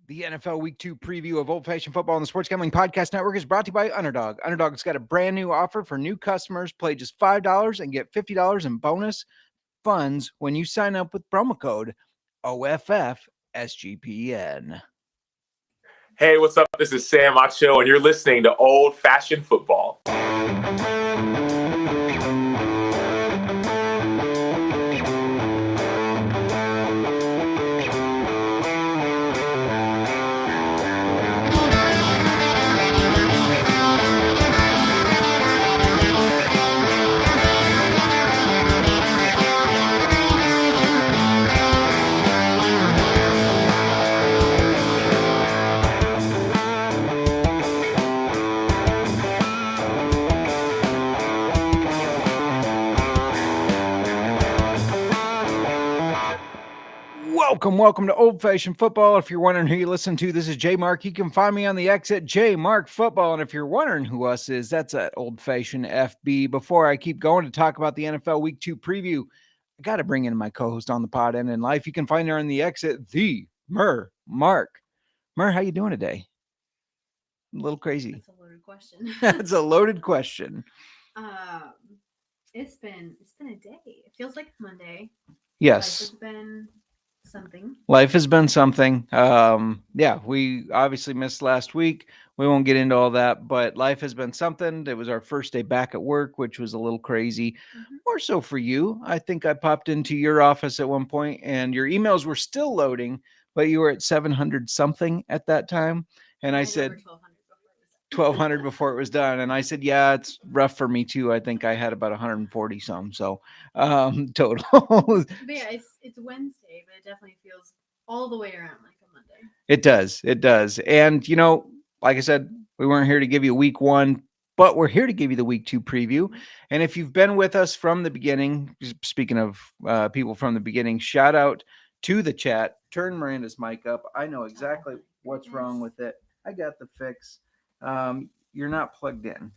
The NFL Week 2 preview of Old Fashioned Football on the Sports Gambling Podcast Network is brought to you by Underdog. Underdog's got a brand new offer for new customers. Play just $5 and get $50 in bonus funds when you sign up with promo code OFFSGPN. Hey, what's up? This is Sam Acho, and you're listening to Old Fashioned Football. Welcome to Old Fashioned Football. If you're wondering who you listen to, this is JMark. You can find me on the X at JMark Football. And if you're wondering who us is, that's at Old Fashioned FB. Before I keep going to talk about the NFL Week 2 preview, I got to bring in my co-host on the pod and in life. You can find her on the X at the Mark. How you doing today? A little crazy. That's a loaded question. That's a loaded question. It's been a day. It feels like Monday. Yes. Life has been Life has been something. something. Yeah, we obviously missed last week. We won't get into all that, but life has been something. It was our first day back at work, which was a little crazy. Mm-hmm. More so for you. I think I popped into your office at one point and your emails were still loading, but you were at 700 something at that time. And I said 1,200 before it was done. And I said, yeah, it's rough for me too. I think I had about 140 some. So total. But yeah, it's Wednesday, but it definitely feels all the way around like a Monday. It does. And, you know, like I said, we weren't here to give you week 1, but we're here to give you the week 2 preview. And if you've been with us from the beginning, speaking of people from the beginning, shout out to the chat. Turn Miranda's mic up. I know exactly what's wrong with it. I got the fix. You're not plugged in.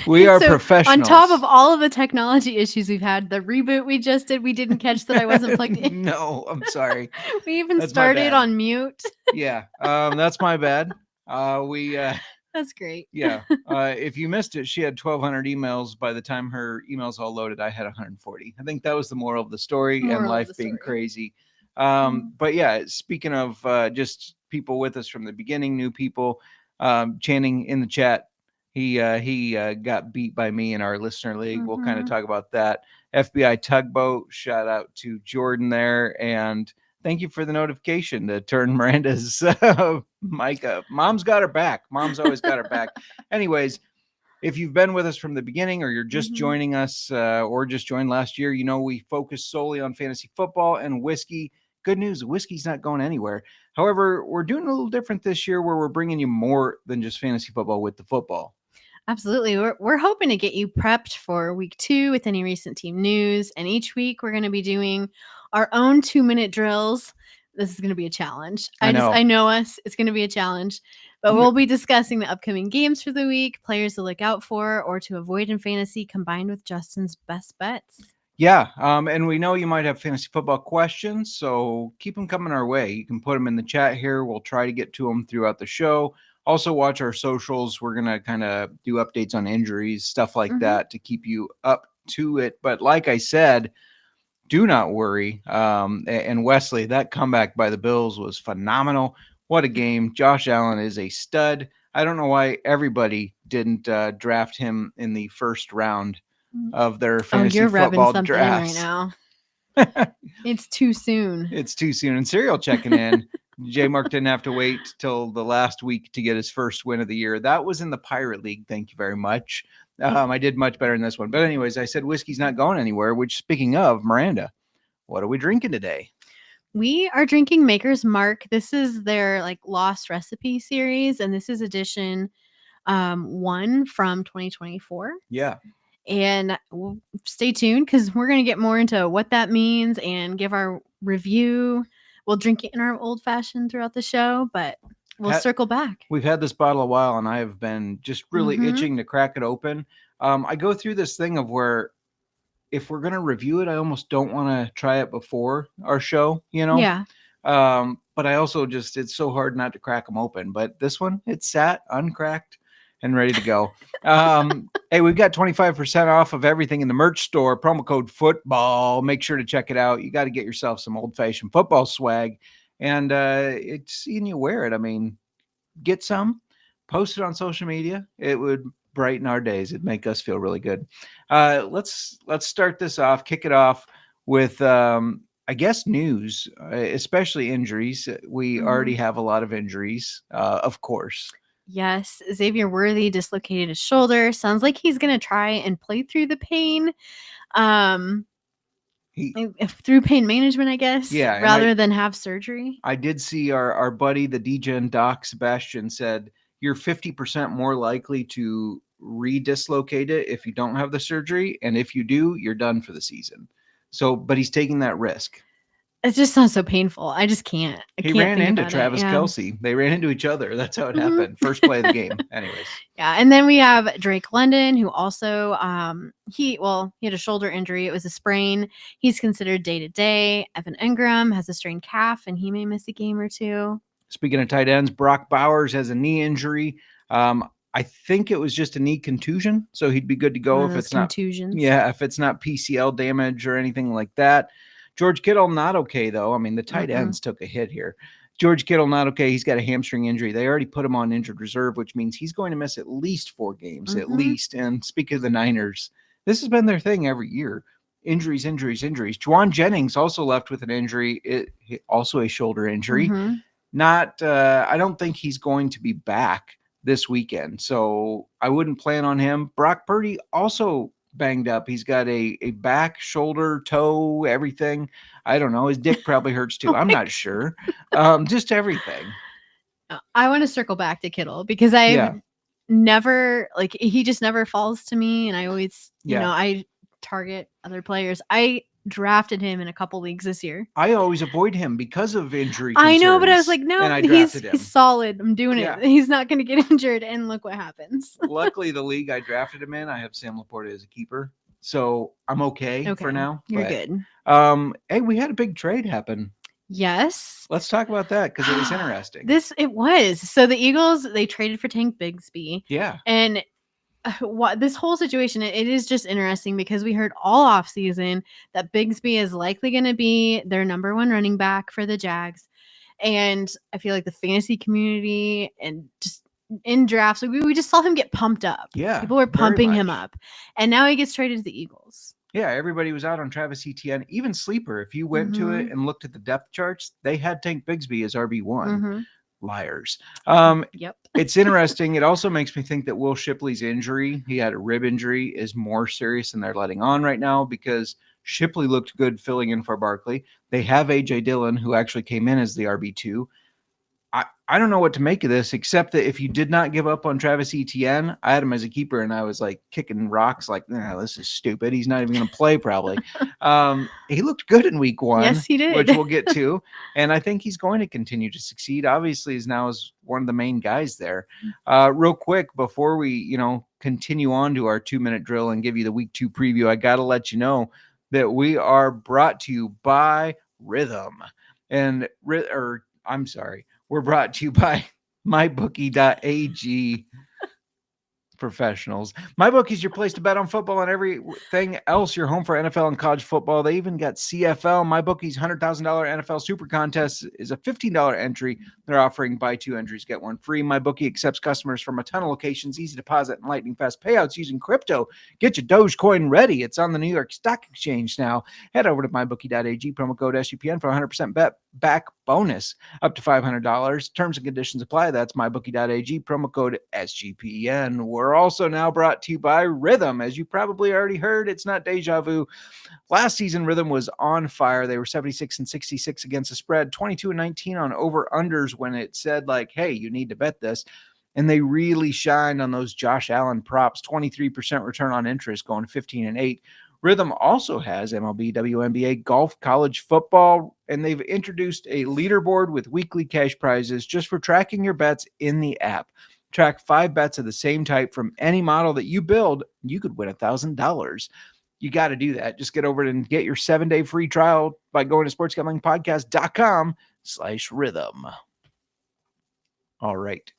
We are professionals. On top of all of the technology issues we've had, the reboot we just did, we didn't catch that I wasn't plugged in. No, I'm sorry. We even started on mute. Yeah, that's my bad. That's great. Yeah. If you missed it, she had 1,200 emails. By the time her emails all loaded, I had 140. I think that was the moral of the story and life being crazy. But yeah, speaking of just people with us from the beginning, new people, Channing in the chat, he got beat by me in our listener league. Mm-hmm. We'll kind of talk about that. FBI Tugboat, shout out to Jordan there. And thank you for the notification to turn Miranda's mic up. Mom's got her back. Mom's always got her back. Anyways, if you've been with us from the beginning or you're just joining us or just joined last year, you know we focus solely on fantasy football and whiskey. Good news, whiskey's not going anywhere. However, we're doing a little different this year where we're bringing you more than just fantasy football with the football. Absolutely. We're hoping to get you prepped for week 2 with any recent team news. And each week we're going to be doing our own 2-minute drills. This is going to be a challenge. I know us. It's going to be a challenge. But we'll be discussing the upcoming games for the week, players to look out for or to avoid in fantasy, combined with Justin's best bets. Yeah, and we know you might have fantasy football questions, so keep them coming our way. You can put them in the chat here. We'll try to get to them throughout the show. Also, watch our socials. We're going to kind of do updates on injuries, stuff like that to keep you up to it. But like I said, do not worry. And Wesley, that comeback by the Bills was phenomenal. What a game. Josh Allen is a stud. I don't know why everybody didn't draft him in the first round of their fantasy football drafts. Right now. It's too soon. It's too soon. And Serial checking in. JMark didn't have to wait till the last week to get his first win of the year. That was in the Pirate League. Thank you very much. I did much better in this one. But anyways, I said whiskey's not going anywhere, which speaking of, Miranda, what are we drinking today? We are drinking Maker's Mark. This is their lost recipe series. And this is edition 1 from 2024. Yeah. And we'll stay tuned because we're going to get more into what that means and give our review. We'll drink it in our old fashioned throughout the show, but we'll circle back. We've had this bottle a while, and I have been just really itching to crack it open. I go through this thing of where if we're going to review it, I almost don't want to try it before our show, you know? Yeah. but I also it's so hard not to crack them open. But this one, it's sat uncracked and ready to go. Hey, we've got 25% off of everything in the merch store. Promo code football. Make sure to check it out. You got to get yourself some old-fashioned football swag, and it's seeing you wear it. I mean, get some, post it on social media. It would brighten our days. It'd make us feel really good. Let's start this off, kick it off with I guess news, especially injuries. We already have a lot of injuries, of course. Yes, Xavier Worthy dislocated his shoulder. Sounds like he's going to try and play through the pain. Through pain management, I guess, rather than have surgery. I did see our buddy, the DGen doc, Sebastian, said you're 50% more likely to re-dislocate it if you don't have the surgery. And if you do, you're done for the season. So, but he's taking that risk. It just sounds so painful. I just can't. He ran into Travis Kelce. They ran into each other. That's how it happened. First play of the game. Anyways. Yeah. And then we have Drake London, who also, he had a shoulder injury. It was a sprain. He's considered day-to-day. Evan Ingram has a strained calf, and he may miss a game or two. Speaking of tight ends, Brock Bowers has a knee injury. I think it was just a knee contusion, so he'd be good to go if it's contusions. If it's not PCL damage or anything like that. George Kittle, not okay, though. I mean, the tight ends took a hit here. George Kittle, not okay. He's got a hamstring injury. They already put him on injured reserve, which means he's going to miss at least 4 games, at least. And speaking of the Niners, this has been their thing every year. Injuries. Juwan Jennings also left with an injury, also a shoulder injury. I don't think he's going to be back this weekend, so I wouldn't plan on him. Brock Purdy also banged up. He's got a back, shoulder, toe, everything. I don't know. His dick probably hurts too. I'm not sure. Just everything. I want to circle back to Kittle because I've never, he just never falls to me. And I always, I target other players. I drafted him in a couple leagues this year. I always avoid him because of injury concerns. I know, but I was like, no, he's solid. I'm doing it. He's not going to get injured. And look what happens. Luckily, the league I drafted him in, I have Sam Laporta as a keeper. So I'm okay for now. You're good. Hey, we had a big trade happen. Yes. Let's talk about that because it was interesting. It was. So the Eagles, they traded for Tank Bigsby. Yeah. And this whole situation, it is just interesting because we heard all off season that Bigsby is likely going to be their number 1 running back for the Jags. And I feel like the fantasy community and just in drafts, we just saw him get pumped up. Yeah. People were pumping him up. And now he gets traded to the Eagles. Yeah, everybody was out on Travis Etienne. Even Sleeper, if you went to it and looked at the depth charts, they had Tank Bigsby as RB1. Liars. Yep. It's interesting. It also makes me think that Will Shipley's injury, he had a rib injury, is more serious than they're letting on right now because Shipley looked good filling in for Barkley. They have A.J. Dillon, who actually came in as the RB2. I don't know what to make of this, except that if you did not give up on Travis Etienne, I had him as a keeper, and I was like kicking rocks like, this is stupid. He's not even going to play probably. He looked good in week 1. Yes, he did. Which we'll get to. And I think he's going to continue to succeed. Obviously, he's now is one of the main guys there. Real quick, before we, continue on to our 2-minute drill and give you the week 2 preview, I got to let you know that we are brought to you by Rhythm. We're brought to you by mybookie.ag. Professionals. MyBookie is your place to bet on football and everything else. You're home for NFL and college football. They even got CFL. MyBookie's $100,000 NFL Super Contest is a $15 entry. They're offering buy 2 entries, get 1 free. MyBookie accepts customers from a ton of locations, easy deposit and lightning fast payouts using crypto. Get your Dogecoin ready. It's on the New York Stock Exchange now. Head over to mybookie.ag, promo code SUPN for 100% bet back bonus up to $500. Terms and conditions apply. That's mybookie.ag, promo code SGPN. We're also now brought to you by Rhythm. As you probably already heard, it's not deja vu. Last season, Rhythm was on fire. They were 76-66 against the spread, 22-19 on over-unders when it said, hey, you need to bet this. And they really shined on those Josh Allen props, 23% return on interest, going 15-8. Rhythm also has MLB, WNBA, golf, college football, and they've introduced a leaderboard with weekly cash prizes just for tracking your bets in the app. Track 5 bets of the same type from any model that you build. You could win $1,000. You got to do that. Just get over it and get your 7-day free trial by going to sportsgamblingpodcast.com. /rhythm. All right.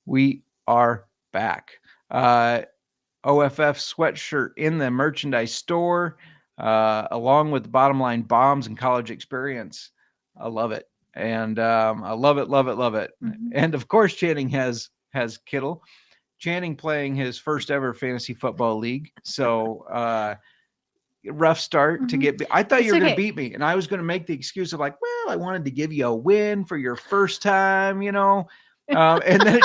We are back. OFF sweatshirt in the merchandise store, along with the Bottom Line bombs and college experience. I love it. And I love it. Mm-hmm. And of course, Channing has Kittle. Channing playing his first ever fantasy football league. So rough start to get. I thought you were going to beat me, and I was going to make the excuse of like, well, I wanted to give you a win for your first time, and then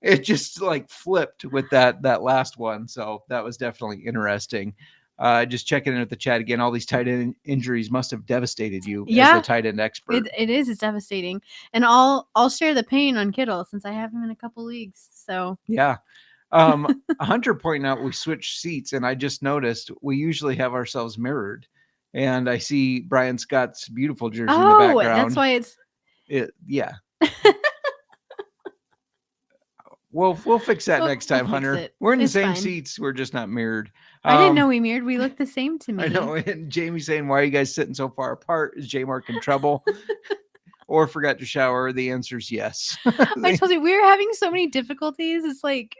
it just like flipped with that last one. So that was definitely interesting. Just checking in with the chat again. All these tight end injuries must have devastated you as the tight end expert. It is. It's devastating, and I'll share the pain on Kittle since I have him in a couple leagues. So yeah. Hunter pointing out we switched seats, and I just noticed we usually have ourselves mirrored, and I see Brian Scott's beautiful jersey in the background. That's why yeah. We'll fix that next time, Hunter. We're in the same seats. We're just not mirrored. I didn't know we mirrored. We look the same to me. I know. And Jamie saying, why are you guys sitting so far apart? Is JMark in trouble? Or forgot to shower? The answer is yes. I told you, we're having so many difficulties. It's like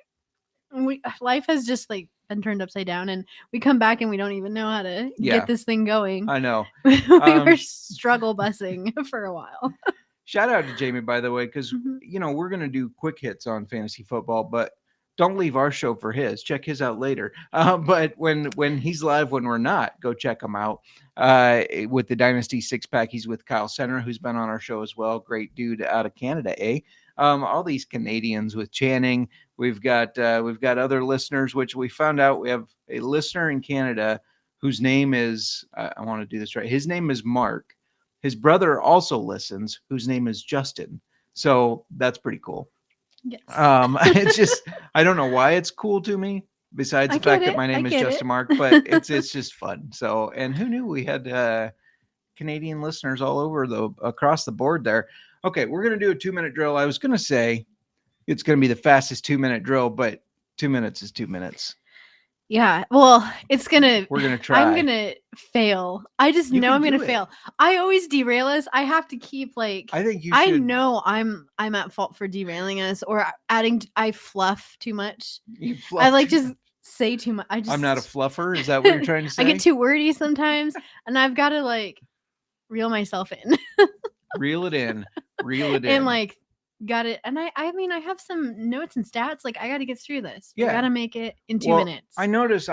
life has just like been turned upside down, and we come back and we don't even know how to get this thing going. I know. We were struggle busing for a while. Shout out to Jamie, by the way, because we're going to do quick hits on fantasy football, but don't leave our show for his. Check his out later. But when he's live, when we're not, go check him out. With the Dynasty 6-pack, he's with Kyle Center, who's been on our show as well. Great dude out of Canada, eh? All these Canadians with Channing. We've got other listeners, which we found out we have a listener in Canada whose name is I want to do this right. His name is Mark. His brother also listens, whose name is Justin. So that's pretty cool. Yes. It's just, I don't know why it's cool to me, besides the fact that my name is Justin Mark, but it's just fun. So, and who knew we had Canadian listeners all over across the board there. Okay, we're going to do a 2-minute drill. I was going to say it's going to be the fastest 2-minute drill, but 2 minutes is 2 minutes. Yeah, well, we're going to try. I'm going to fail. I just know I'm going to fail. I always derail us. I have to keep I think you should. I know I'm at fault for derailing us or adding. I fluff too much. Just say too much. I'm not a fluffer. Is that what you're trying to say? I get too wordy sometimes, and I've got to reel myself in. Reel it in. And got it. And I mean, I have some notes and stats. I got to get through this. I got to make it in 2 minutes. I noticed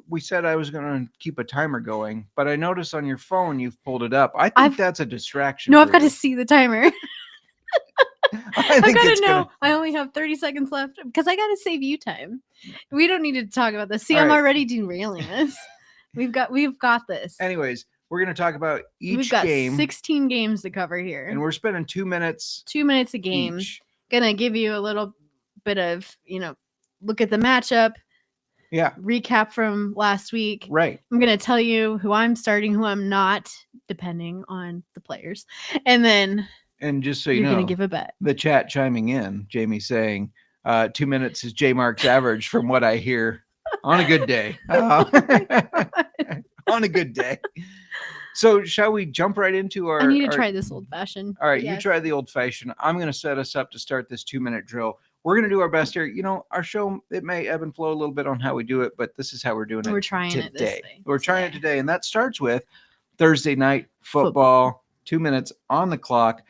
we said I was going to keep a timer going, but I noticed on your phone, you've pulled it up. I think that's a distraction. No, I've got to see the timer. I got to know. I only have 30 seconds left because I got to save you time. We don't need to talk about this. See, I'm already derailing us. We've got this. Anyways, we're going to talk about each game. We've got 16 games to cover here. And we're spending 2 minutes. 2 minutes a game. Going to give you a little bit of, look at the matchup. Yeah. Recap from last week. Right. I'm going to tell you who I'm starting, who I'm not, depending on the players. And just so you're going to give a bet. The chat chiming in, Jamie saying 2 minutes is JMark's average from what I hear on a good day. On a good day. So shall we jump right into I need to try this old fashioned. All right, yes. You try the old fashioned. I'm going to set us up to start this 2-minute drill. We're going to do our best here. Our show, it may ebb and flow a little bit on how we do it, but this is how we're doing it. We're trying today. It this way. We're trying it today, and that starts with Thursday night football. 2 minutes on the clock.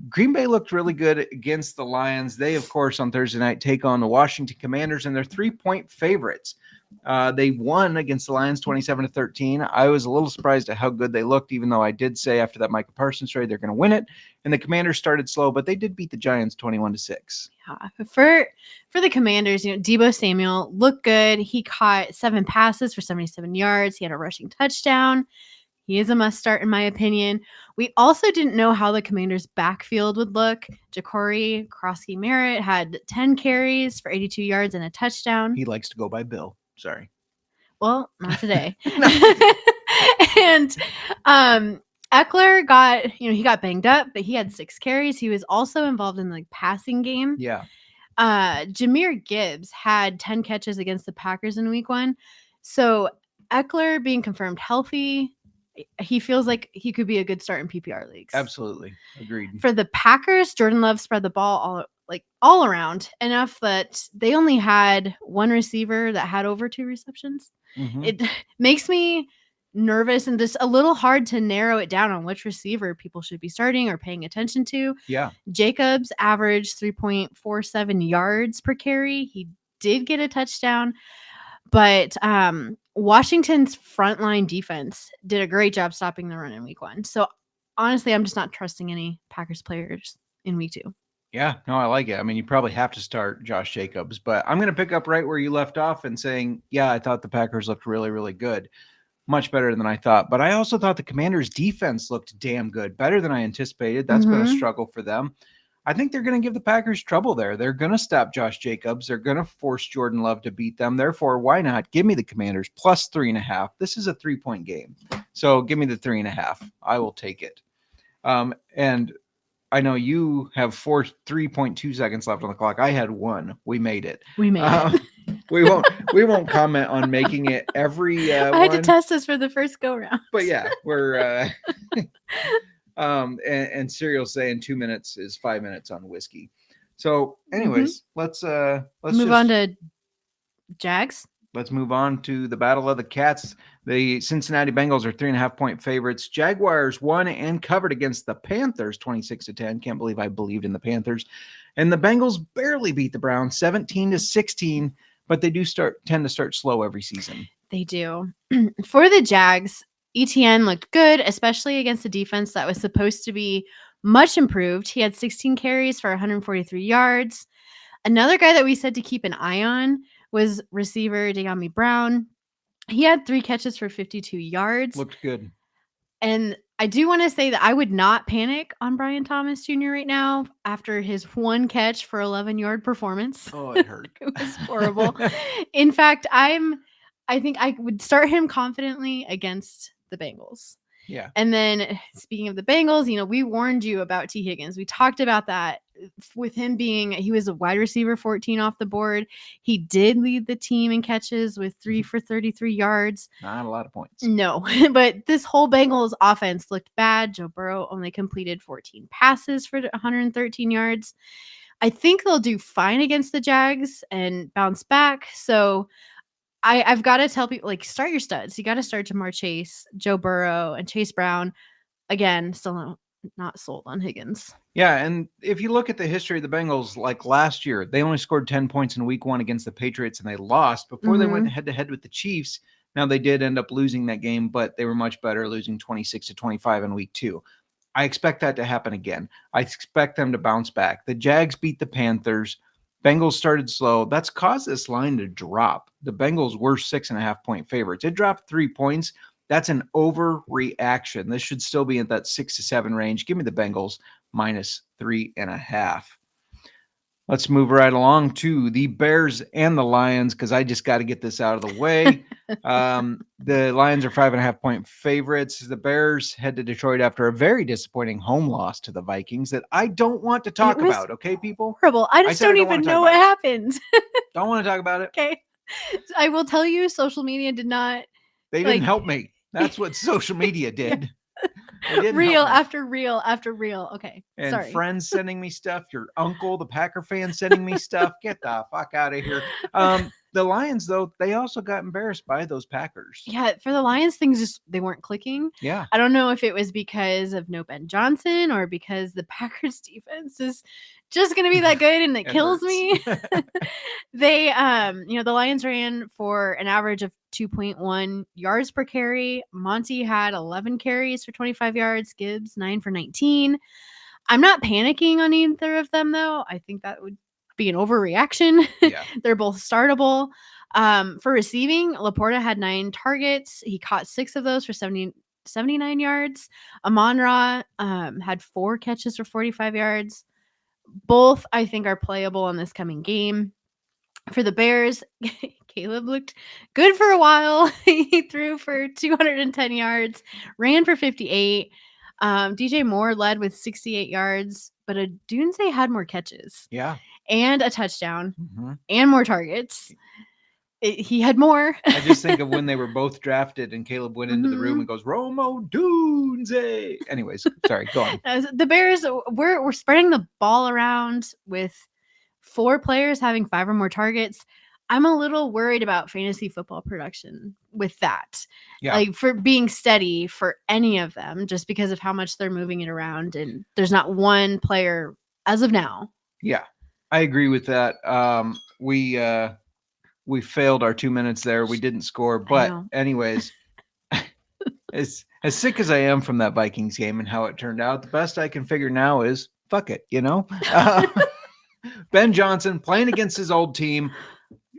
Green Bay looked really good against the Lions. They, of course, on Thursday night take on the Washington Commanders, and they're 3-point favorites. They won against the Lions 27-13. I was a little surprised at how good they looked, even though I did say after that Micah Parsons trade they're going to win it. And the Commanders started slow, but they did beat the Giants 21-6. Yeah, for the Commanders, Deebo Samuel looked good. He caught 7 passes for 77 yards. He had a rushing touchdown. He is a must start, in my opinion. We also didn't know how the Commanders' backfield would look. Ja'Cory Krosky-Merritt had 10 carries for 82 yards and a touchdown. He likes to go by Bill. Sorry. Well, not today. And Eckler he got banged up, but he had 6 carries. He was also involved in the passing game. Yeah. Jahmyr Gibbs had 10 catches against the Packers in week 1. So Eckler being confirmed healthy, he feels like he could be a good start in PPR leagues. Absolutely. Agreed. For the Packers, Jordan Love spread the ball all around enough that they only had one receiver that had over 2 receptions. Mm-hmm. It makes me nervous and just a little hard to narrow it down on which receiver people should be starting or paying attention to. Yeah. Jacobs averaged 3.47 yards per carry. He did get a touchdown, but Washington's frontline defense did a great job stopping the run in week 1. So honestly, I'm just not trusting any Packers players in week 2. Yeah, no, I like it. I mean, you probably have to start Josh Jacobs, but I'm going to pick up right where you left off and saying, yeah, I thought the Packers looked really, really good. Much better than I thought. But I also thought the Commanders' defense looked damn good, better than I anticipated. That's been a struggle for them. I think they're going to give the Packers trouble there. They're going to stop Josh Jacobs. They're going to force Jordan Love to beat them. Therefore, why not? Give me the Commanders plus 3.5. This is a 3-point game. So give me the 3.5. I will take it. And I know you have 3.2 seconds left on the clock. I had 1. We made it. We made it. We won't comment on making it every I had to test this for the first go round. But yeah, we're and Serial's saying 2 minutes is 5 minutes on whiskey. So anyways, let's move on to Jags. Let's move on to the Battle of the Cats. The Cincinnati Bengals are 3.5-point favorites. Jaguars won and covered against the Panthers 26-10. Can't believe I believed in the Panthers. And the Bengals barely beat the Browns 17-16, but they do tend to start slow every season. They do. For the Jags, ETN looked good, especially against a defense that was supposed to be much improved. He had 16 carries for 143 yards. Another guy that we said to keep an eye on was receiver De'Ami Brown. He had 3 catches for 52 yards. Looked good. And I do want to say that I would not panic on Brian Thomas Jr. right now after his 1 catch for 11-yard performance. Oh, it hurt. It was horrible. In fact, I think I would start him confidently against the Bengals. Yeah. And then speaking of the Bengals, we warned you about T. Higgins. We talked about that with him he was a wide receiver 14 off the board. He did lead the team in catches with 3 for 33 yards. Not a lot of points. No, but this whole Bengals offense looked bad. Joe Burrow only completed 14 passes for 113 yards. I think they'll do fine against the Jags and bounce back. So I've got to tell people, start your studs. You got to start Jamar Chase, Joe Burrow, and Chase Brown. Again, still not sold on Higgins. Yeah, and if you look at the history of the Bengals, like last year, they only scored 10 points in week 1 against the Patriots, and they lost before they went head-to-head with the Chiefs. Now, they did end up losing that game, but they were much better, losing 26-25 in week 2. I expect that to happen again. I expect them to bounce back. The Jags beat the Panthers. Bengals started slow. That's caused this line to drop. The Bengals were 6.5-point favorites. It dropped 3 points. That's an overreaction. This should still be at that 6 to 7 range. Give me the Bengals minus 3.5. Let's move right along to the Bears and the Lions because I just got to get this out of the way. The Lions are 5.5-point favorites. The Bears head to Detroit after a very disappointing home loss to the Vikings that I don't want to talk about. Okay, people? Horrible. I don't even know what happened. Don't want to talk about it. Okay. I will tell you, social media did not. They didn't help me. That's what social media did. Reel after reel after reel. Okay. And sorry. Friends sending me stuff. Your uncle, the Packer fan, sending me stuff. Get the fuck out of here. The Lions, though, they also got embarrassed by those Packers. Yeah, for the Lions, things they weren't clicking. Yeah. I don't know if it was because of no Ben Johnson or because the Packers defense is just going to be that good and it kills me. They, the Lions ran for an average of 2.1 yards per carry. Monty had 11 carries for 25 yards. Gibbs, 9 for 19. I'm not panicking on either of them, though. I think that would be an overreaction. Yeah. They're both startable. For receiving, Laporta had 9 targets. He caught 6 of those for 79 yards. Amon-Ra had 4 catches for 45 yards. Both, I think, are playable in this coming game. For the Bears, Caleb looked good for a while. He threw for 210 yards, ran for 58. DJ Moore led with 68 yards, but Odunze had more catches. Yeah. And a touchdown and more targets. he had more. I just think of when they were both drafted and Caleb went into the room and goes, Romo Dunze. Anyways, sorry, go on. The Bears, we're spreading the ball around with 4 players having 5 or more targets. I'm a little worried about fantasy football production with that. Yeah. Like for being steady for any of them, just because of how much they're moving it around. And there's not one player as of now. Yeah, I agree with that. We failed our 2 minutes there. We didn't score. But anyways, as sick as I am from that Vikings game and how it turned out, the best I can figure now is fuck it, Ben Johnson playing against his old team.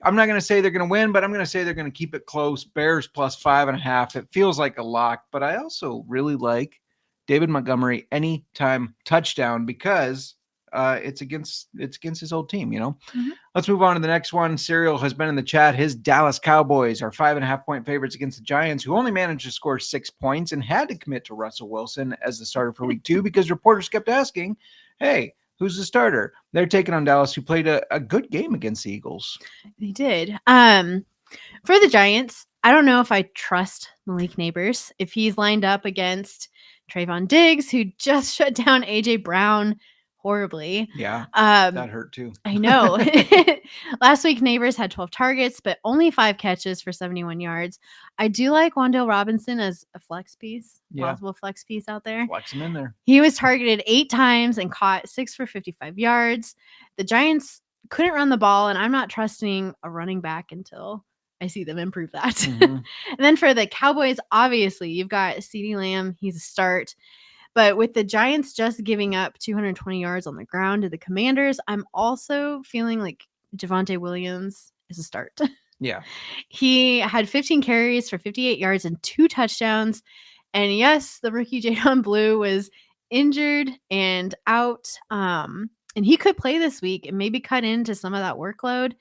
I'm not going to say they're going to win, but I'm going to say they're going to keep it close. Bears plus 5.5. It feels like a lock, but I also really like David Montgomery anytime touchdown because it's against his old team, Mm-hmm. Let's move on to the next one. Serial has been in the chat. His Dallas Cowboys are 5.5-point favorites against the Giants, who only managed to score 6 points and had to commit to Russell Wilson as the starter for week 2 because reporters kept asking, hey, who's the starter? They're taking on Dallas, who played a good game against the Eagles. They did. For the Giants, I don't know if I trust Malik Neighbors if he's lined up against Trayvon Diggs, who just shut down A.J. Brown horribly. Yeah, that hurt too. I know. Last week, Neighbors had 12 targets, but only 5 catches for 71 yards. I do like Wan'Dale Robinson as a flex piece, possible flex piece out there. Flex him in there. He was targeted 8 times and caught 6 for 55 yards. The Giants couldn't run the ball, and I'm not trusting a running back until I see them improve that. Mm-hmm. And then for the Cowboys, obviously, you've got CeeDee Lamb. He's a start. But with the Giants just giving up 220 yards on the ground to the Commanders, I'm also feeling like Javonte Williams is a start. Yeah. He had 15 carries for 58 yards and 2 touchdowns. And yes, the rookie Jadon Blue was injured and out. And he could play this week and maybe cut into some of that workload.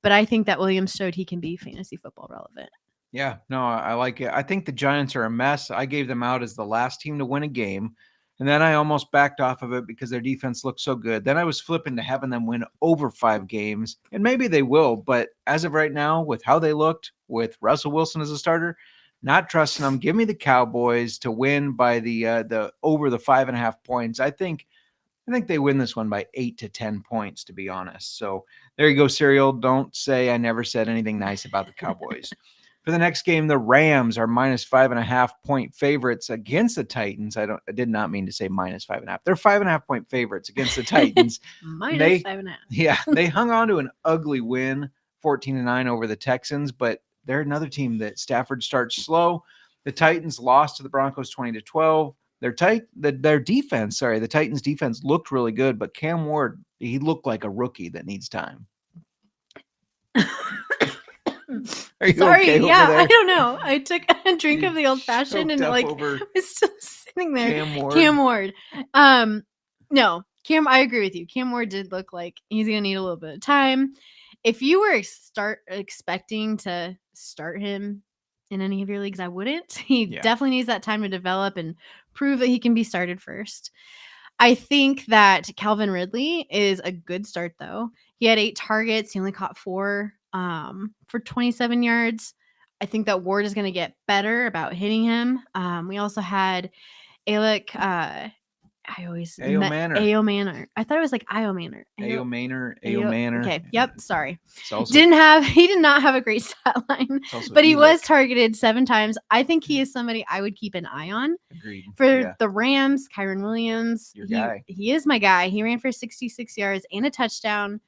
But I think that Williams showed he can be fantasy football relevant. Yeah, no, I like it. I think the Giants are a mess. I gave them out as the last team to win a game, and then I almost backed off of it because their defense looked so good. Then I was flipping to having them win over 5 games, and maybe they will, but as of right now, with how they looked, with Russell Wilson as a starter, not trusting them. Give me the Cowboys to win by the over the 5.5 points. I think they win this one by 8 to 10 points, to be honest. So there you go, Serial. Don't say I never said anything nice about the Cowboys. For the next game, the Rams are minus 5.5-point favorites against the Titans. I did not mean to say minus 5.5. They're 5.5-point favorites against the Titans. Minus 5.5. Yeah, they hung on to an ugly win, 14-9 over the Texans, but they're another team that Stafford starts slow. The Titans lost to the Broncos 20-12. Their defense, the Titans defense looked really good, but Cam Ward, he looked like a rookie that needs time. Are you okay over there? I don't know. I took a drink of the old fashioned and was still sitting there. Cam Ward. No, Cam, I agree with you. Cam Ward did look like he's gonna need a little bit of time. If you were expecting to start him in any of your leagues, I wouldn't. He definitely needs that time to develop and prove that he can be started first. I think that Calvin Ridley is a good start, though. He had 8 targets. He only caught 4 for 27 yards. I think that Ward is going to get better about hitting him. We also had Alec. Ayo Manor. I thought it was like Io Manor. Ayo Manor. Okay. Yep. Sorry. He did not have a great stat line, but he was targeted 7 times. I think he is somebody I would keep an eye on. Agreed. For the Rams, Kyron Williams. Your guy. He is my guy. He ran for 66 yards and a touchdown.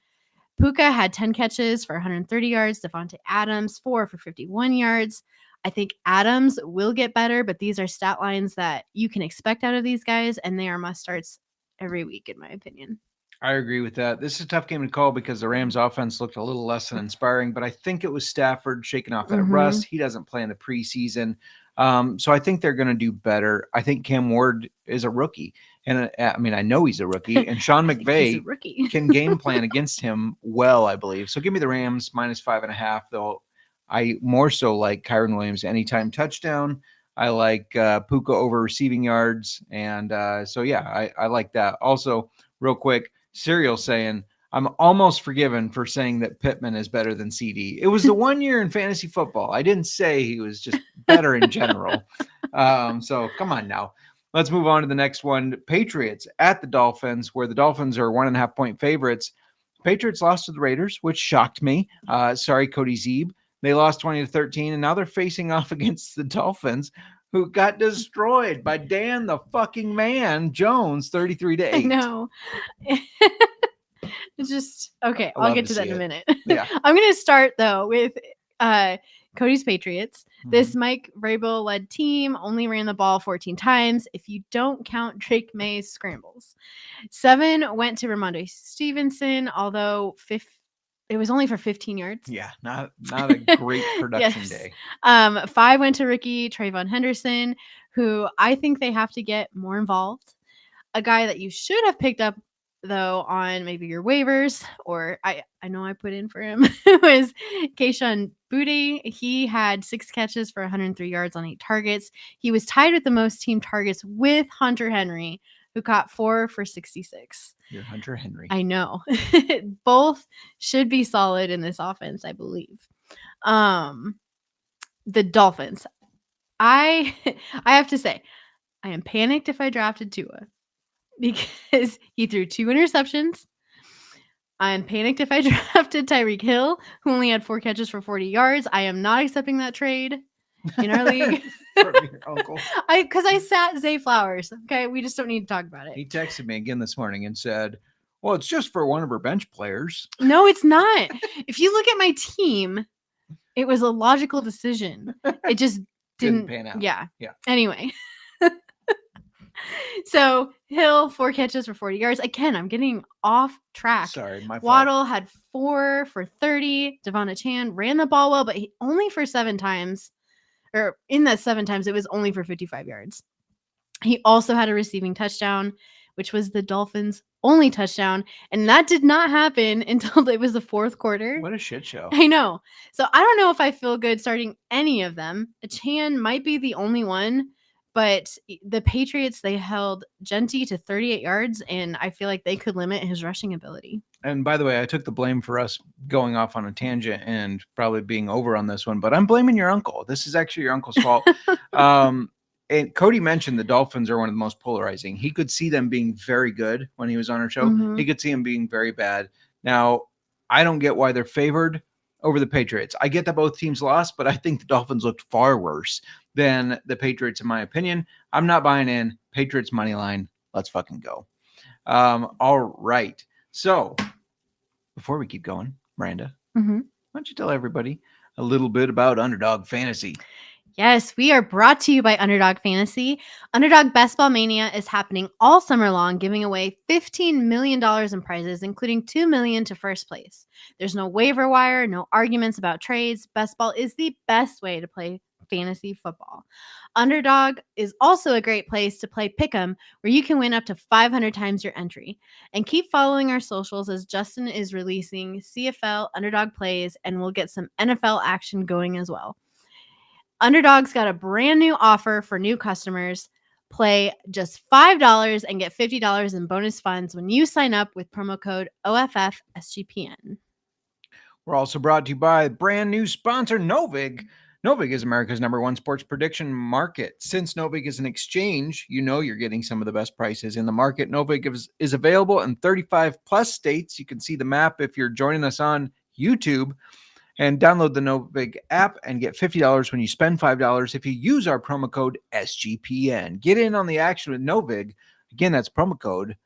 Puka had 10 catches for 130 yards. Devontae Adams, 4 for 51 yards. I think Adams will get better, but these are stat lines that you can expect out of these guys, and they are must-starts every week, in my opinion. I agree with that. This is a tough game to call because the Rams' offense looked a little less than inspiring, but I think it was Stafford shaking off that rust. He doesn't play in the preseason. So I think they're going to do better. I think Cam Ward is a rookie. And I know he's a rookie. And Sean McVay can game plan against him well, I believe. So give me the Rams minus 5.5, though. I more so like Kyron Williams anytime touchdown. I like Puka over receiving yards. And I like that. Also, real quick, Serial saying, I'm almost forgiven for saying that Pittman is better than CD. It was the 1 year in fantasy football. I didn't say he was just better in general. So come on now. Let's move on to the next one. Patriots at the Dolphins, where the Dolphins are 1.5 point favorites. Patriots lost to the Raiders, which shocked me. Sorry, Cody Zeeb. They lost 20-13, and now they're facing off against the Dolphins, who got destroyed by Dan the fucking man Jones, 33-8. I know. It's just okay. I'll get to that in a minute. Yeah. I'm going to start though with Cody's Patriots. This Mike Vrabel led team only ran the ball 14 times if you don't count Drake May's scrambles. 7 went to Ramondre Stevenson, although it was only for 15 yards. Yeah, not a great production day. 5 went to rookie Trayvon Henderson, who I think they have to get more involved. A guy that you should have picked up though on maybe your waivers, or I know I put in for him, was Kayshon Boutte. He had 6 catches for 103 yards on 8 targets. He was tied with the most team targets with Hunter Henry, who caught 4 for 66. You're Hunter Henry. I know. Both should be solid in this offense, I believe. The Dolphins. I have to say, I am panicked if I drafted Tua, because he threw 2 interceptions. I'm panicked if I drafted Tyreek Hill, who only had 4 catches for 40 yards. I am not accepting that trade in our league. From your uncle. Because I sat Zay Flowers. Okay, we just don't need to talk about it. He texted me again this morning and said, well, it's just for one of our bench players. No, it's not. If you look at my team, it was a logical decision. It just didn't pan out. Yeah. Yeah. Anyway. So Hill, 4 catches for 40 yards. Again, I'm getting off track. Sorry, my fault. Waddle had 4 for 30. Devon Chan ran the ball well, but only for 7 times. Or in that 7 times, it was only for 55 yards. He also had a receiving touchdown, which was the Dolphins' only touchdown. And that did not happen until it was the 4th quarter. What a shit show. I know. So I don't know if I feel good starting any of them. Chan might be the only one. But the Patriots, they held Genty to 38 yards, and I feel like they could limit his rushing ability. And by the way, I took the blame for us going off on a tangent and probably being over on this one, but I'm blaming your uncle. This is actually your uncle's fault. And Cody mentioned the Dolphins are one of the most polarizing. He could see them being very good when he was on our show. Mm-hmm. He could see them being very bad. Now, I don't get why they're favored over the Patriots. I get that both teams lost, but I think the Dolphins looked far worse than the Patriots, in my opinion. I'm not buying in. Patriots money line. Let's fucking go. All right. So before we keep going, Miranda, why don't you tell everybody a little bit about Underdog Fantasy? Yes, we are brought to you by Underdog Fantasy. Underdog Best Ball Mania is happening all summer long, giving away $15 million in prizes, including $2 million to first place. There's no waiver wire, no arguments about trades. Best Ball is the best way to play fantasy football. Underdog is also a great place to play Pick'em, where you can win up to 500 times your entry. And keep following our socials as Justin is releasing CFL Underdog plays, and we'll get some NFL action going as well. Underdog's got a brand new offer for new customers. Play just $5 and get $50 in bonus funds when you sign up with promo code OFFSGPN. We're also brought to you by brand new sponsor, Novig. Novig is America's #1 sports prediction market. Since Novig is an exchange, you know you're getting some of the best prices in the market. Novig is available in 35 plus states. You can see the map if you're joining us on YouTube. And download the Novig app and get $50 when you spend $5 if you use our promo code SGPN. Get in on the action with Novig. Again, that's promo code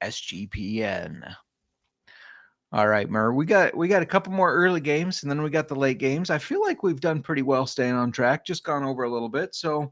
SGPN. All right, Mur, we got a couple more early games, and then we got the late games. I feel like we've done pretty well staying on track, just gone over a little bit. So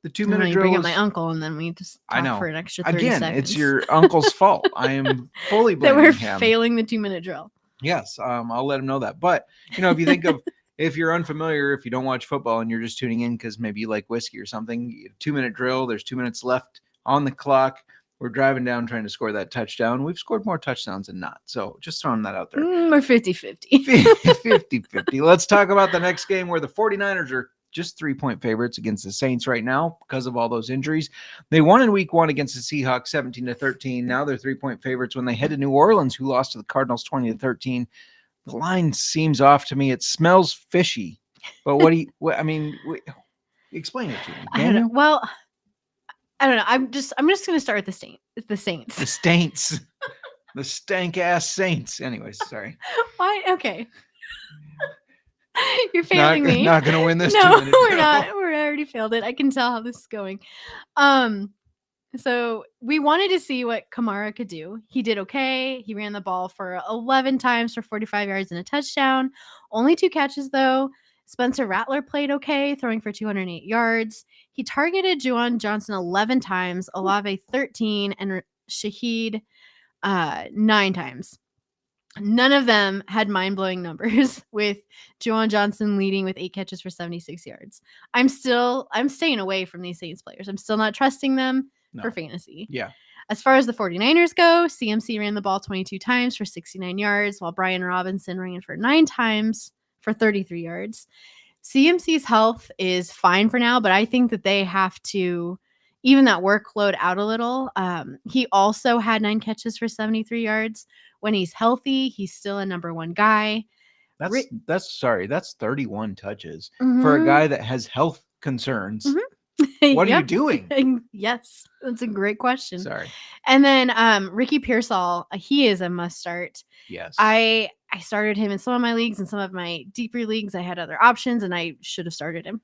the 2-minute drill. Bring up my uncle, and then we just talk for an extra 30 seconds. Again, it's your uncle's fault. I am fully blaming that we're him. Failing the 2-minute drill. Yes, I'll let him know that. But, if you think of, if you're unfamiliar, if you don't watch football and you're just tuning in because maybe you like whiskey or something, 2-minute drill, there's 2 minutes left on the clock. We're driving down trying to score that touchdown. We've scored more touchdowns than not. So just throwing that out there. We're 50-50. 50-50. Let's talk about the next game where the 49ers are just 3-point favorites against the Saints right now because of all those injuries. They won in week 1 against the Seahawks 17-13. Now they're 3-point favorites when they head to New Orleans, who lost to the Cardinals 20-13. The line seems off to me. It smells fishy. But explain it to me. Can you? Well, I don't know. I'm just going to start with the Saints. The Saints. The stank ass Saints. Anyways, sorry. Why? Okay. You're failing me. Not going to win this. No, we're not. We already failed it. I can tell how this is going. So we wanted to see what Kamara could do. He did okay. He ran the ball for 11 times for 45 yards and a touchdown. Only 2 catches, though. Spencer Rattler played okay, throwing for 208 yards. He targeted Juwan Johnson 11 times, Olave 13, and Shaheed 9 times. None of them had mind-blowing numbers, with Juwan Johnson leading with 8 catches for 76 yards. I'm staying away from these Saints players. I'm still not trusting them for fantasy. Yeah. As far as the 49ers go, CMC ran the ball 22 times for 69 yards, while Brian Robinson ran for 9 times for 33 yards. CMC's health is fine for now, but I think that they have to even that workload out a little. He also had 9 catches for 73 yards. When he's healthy, he's still a number 1 guy. That's 31 touches for a guy that has health concerns. What are you doing? Yes, that's a great question. Sorry. And then Ricky Pearsall, he is a must start. Yes. I started him in some of my leagues, and some of my deeper leagues I had other options, and I should have started him.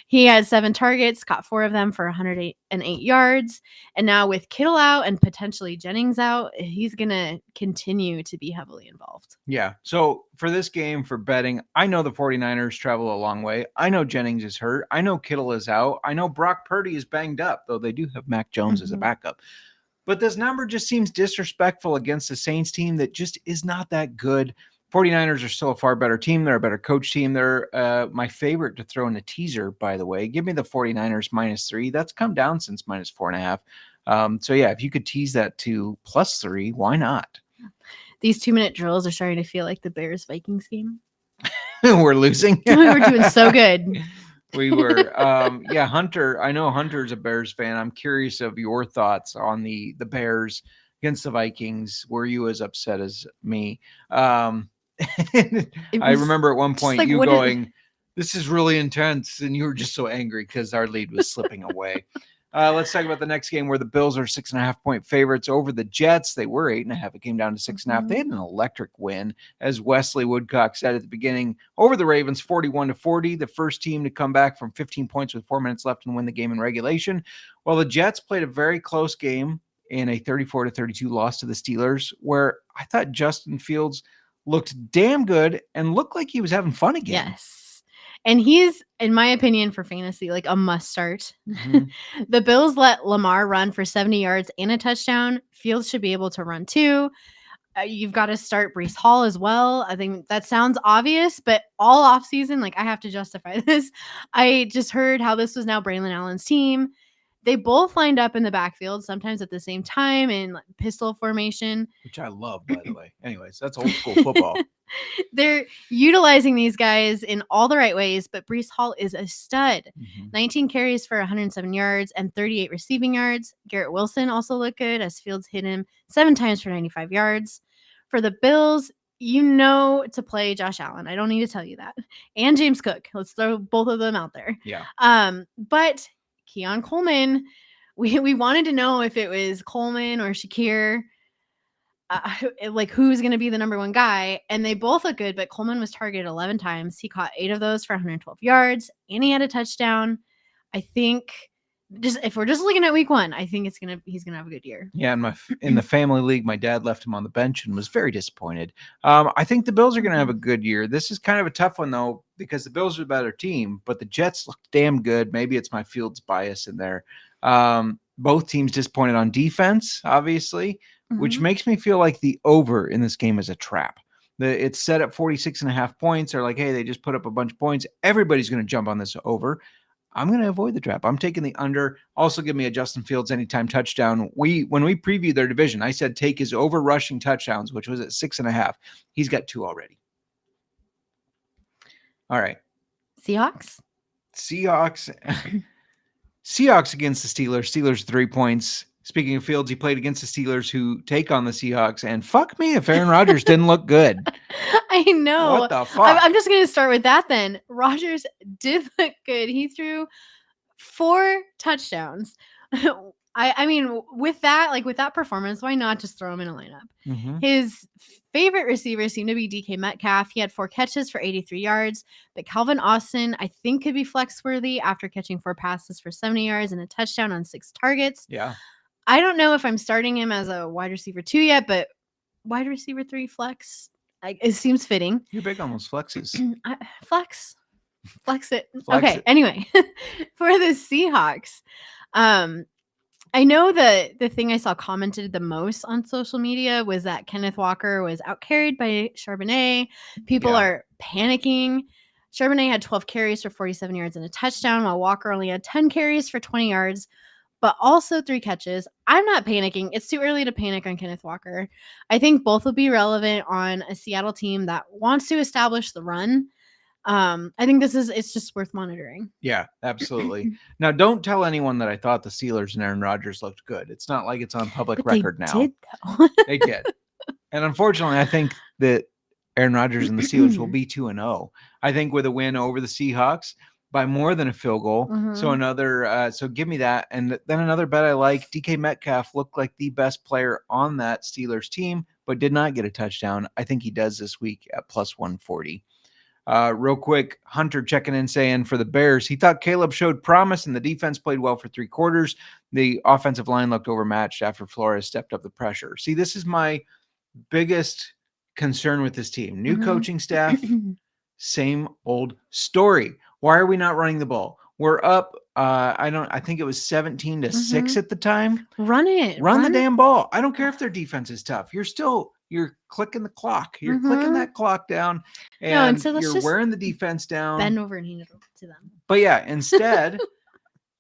He had 7 targets, caught 4 of them for 108 yards. And now with Kittle out and potentially Jennings out, he's going to continue to be heavily involved. Yeah. So for this game, for betting, I know the 49ers travel a long way. I know Jennings is hurt. I know Kittle is out. I know Brock Purdy is banged up, though they do have Mac Jones as a backup. But this number just seems disrespectful against the Saints team that just is not that good. 49ers are still a far better team. They're a better coach team. They're my favorite to throw in a teaser, by the way. Give me the 49ers -3. That's come down since -4.5. So, yeah, if you could tease that to +3, why not? These 2-minute drills are starting to feel like the Bears-Vikings game. We're losing. We're doing so good. We were. Hunter. I know Hunter's a Bears fan. I'm curious of your thoughts on the Bears against the Vikings. Were you as upset as me? I remember at one point you going, this is really intense. And you were just so angry because our lead was slipping away. Let's talk about the next game where the Bills are 6.5-point favorites over the Jets. They were 8.5. It came down to 6.5. They had an electric win, as Wesley Woodcock said at the beginning, over the Ravens 41-40, the first team to come back from 15 points with 4 minutes left and win the game in regulation. While the Jets played a very close game in a 34-32 loss to the Steelers, where I thought Justin Fields looked damn good and looked like he was having fun again. Yes. And he's, in my opinion, for fantasy, like a must start. The Bills let Lamar run for 70 yards and a touchdown. Fields should be able to run too. You've got to start Bryce Hall as well. I think that sounds obvious, but all offseason, like I have to justify this. I just heard how this was now Braylon Allen's team. They both lined up in the backfield, sometimes at the same time in pistol formation. Which I love, by the way. Anyways, that's old school football. They're utilizing these guys in all the right ways, but Bryce Hall is a stud. 19 carries for 107 yards and 38 receiving yards. Garrett Wilson also looked good as Fields hit him 7 times for 95 yards. For the Bills, you know to play Josh Allen. I don't need to tell you that. And James Cook. Let's throw both of them out there. Yeah. But Keon Coleman, we wanted to know if it was Coleman or Shakir. Like who's going to be the number 1 guy, and they both look good, but Coleman was targeted 11 times. He caught 8 of those for 112 yards, and he had a touchdown. I think if we're just looking at week 1, I think he's going to have a good year. Yeah. In the family league, my dad left him on the bench and was very disappointed. I think the Bills are going to have a good year. This is kind of a tough one though, because the Bills are a better team, but the Jets look damn good. Maybe it's my Fields bias in there. Both teams disappointed on defense, obviously, which makes me feel like the over in this game is a trap. It's set at 46.5 points. They're like, hey, they just put up a bunch of points. Everybody's going to jump on this over. I'm going to avoid the trap. I'm taking the under. Also give me a Justin Fields anytime touchdown. When we previewed their division, I said take his over rushing touchdowns, which was at 6.5. He's got 2 already. All right. Seahawks? Seahawks against the Steelers. Steelers 3 points. Speaking of Fields, he played against the Steelers who take on the Seahawks. And fuck me if Aaron Rodgers didn't look good. I know. What the fuck? I'm just going to start with that then. Rodgers did look good. He threw 4 touchdowns. I mean, with that performance, why not just throw him in a lineup? Mm-hmm. His favorite receivers seem to be DK Metcalf. He had 4 catches for 83 yards, but Calvin Austin, I think, could be flex worthy after catching 4 passes for 70 yards and a touchdown on 6 targets. Yeah. I don't know if I'm starting him as a wide receiver 2 yet, but wide receiver 3 flex, it seems fitting. You're big on those flexes. Flex it. Flex okay. it. Anyway, for the Seahawks, I know the thing I saw commented the most on social media was that Kenneth Walker was outcarried by Charbonnet. People are panicking. Charbonnet had 12 carries for 47 yards and a touchdown, while Walker only had 10 carries for 20 yards, but also 3 catches. I'm not panicking. It's too early to panic on Kenneth Walker. I think both will be relevant on a Seattle team that wants to establish the run. I think it's just worth monitoring. Yeah, absolutely. Now, don't tell anyone that I thought the Steelers and Aaron Rodgers looked good. It's not like it's on public record now. Did, though. They did. And unfortunately, I think that Aaron Rodgers and the Steelers will be 2-0. I think with a win over the Seahawks by more than a field goal. Mm-hmm. So so give me that. And then another bet I like, DK Metcalf looked like the best player on that Steelers team, but did not get a touchdown. I think he does this week at plus 140. Real quick, Hunter checking in saying for the Bears, he thought Caleb showed promise and the defense played well for 3 quarters. The offensive line looked overmatched after Flores stepped up the pressure. See, this is my biggest concern with this team. New coaching staff, same old story. Why are we not running the ball? We're up. I think it was 17-6 at the time. Run it. Run the damn ball. I don't care if their defense is tough. You're clicking the clock. You're clicking that clock down, and so you're wearing the defense down. Bend over and hand it to them. But yeah, instead,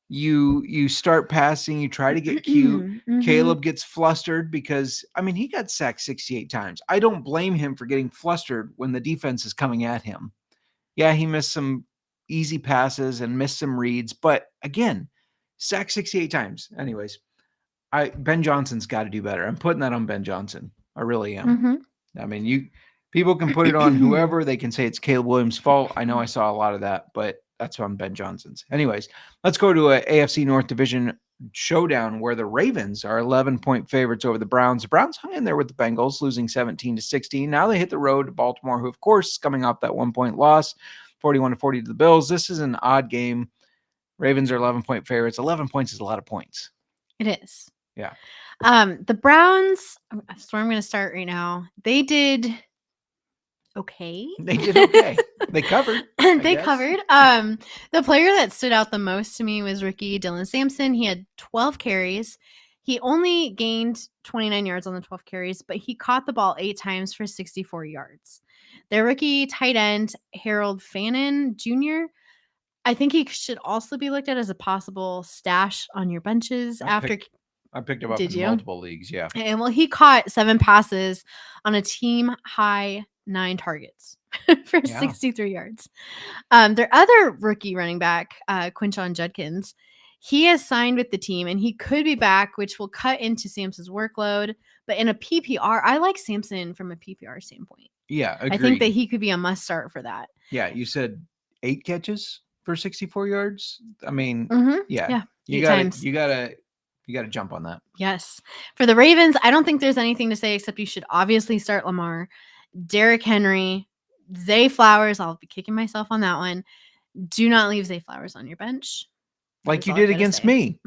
you start passing. You try to get cute. Caleb gets flustered because, I mean, he got sacked 68 times. I don't blame him for getting flustered when the defense is coming at him. Yeah, he missed some easy passes and missed some reads. But again, sacked 68 times. Anyways, Ben Johnson's got to do better. I'm putting that on Ben Johnson. I really am. I mean, people can put it on whoever. They can say it's Caleb Williams' fault. I know I saw a lot of that, but that's on Ben Johnson's. Anyways, let's go to a AFC North Division showdown where the Ravens are 11-point favorites over the Browns. The Browns hung in there with the Bengals, losing 17-16. Now they hit the road to Baltimore, who, of course, is coming off that 1-point loss, 41-40 to the Bills. This is an odd game. Ravens are 11-point favorites. 11 points is a lot of points. It is. Yeah. The Browns, that's where I'm going to start right now. They did okay. They did okay. They covered. They covered. The player that stood out the most to me was rookie Dylan Sampson. He had 12 carries. He only gained 29 yards on the 12 carries, but he caught the ball 8 times for 64 yards. Their rookie tight end, Harold Fannin Jr., I think he should also be looked at as a possible stash on your benches I picked him up in multiple leagues, yeah. And well, he caught 7 passes on a team high 9 targets for 63 yards. Their other rookie running back, Quinshon Judkins, he has signed with the team and he could be back, which will cut into Sampson's workload. But in a PPR, I like Sampson from a PPR standpoint. Yeah, agreed. I think that he could be a must start for that. Yeah, you said 8 catches for 64 yards. I mean, yeah. You got to jump on that. Yes. For the Ravens, I don't think there's anything to say except you should obviously start Lamar, Derrick Henry, Zay Flowers. I'll be kicking myself on that one. Do not leave Zay Flowers on your bench. Like you did against me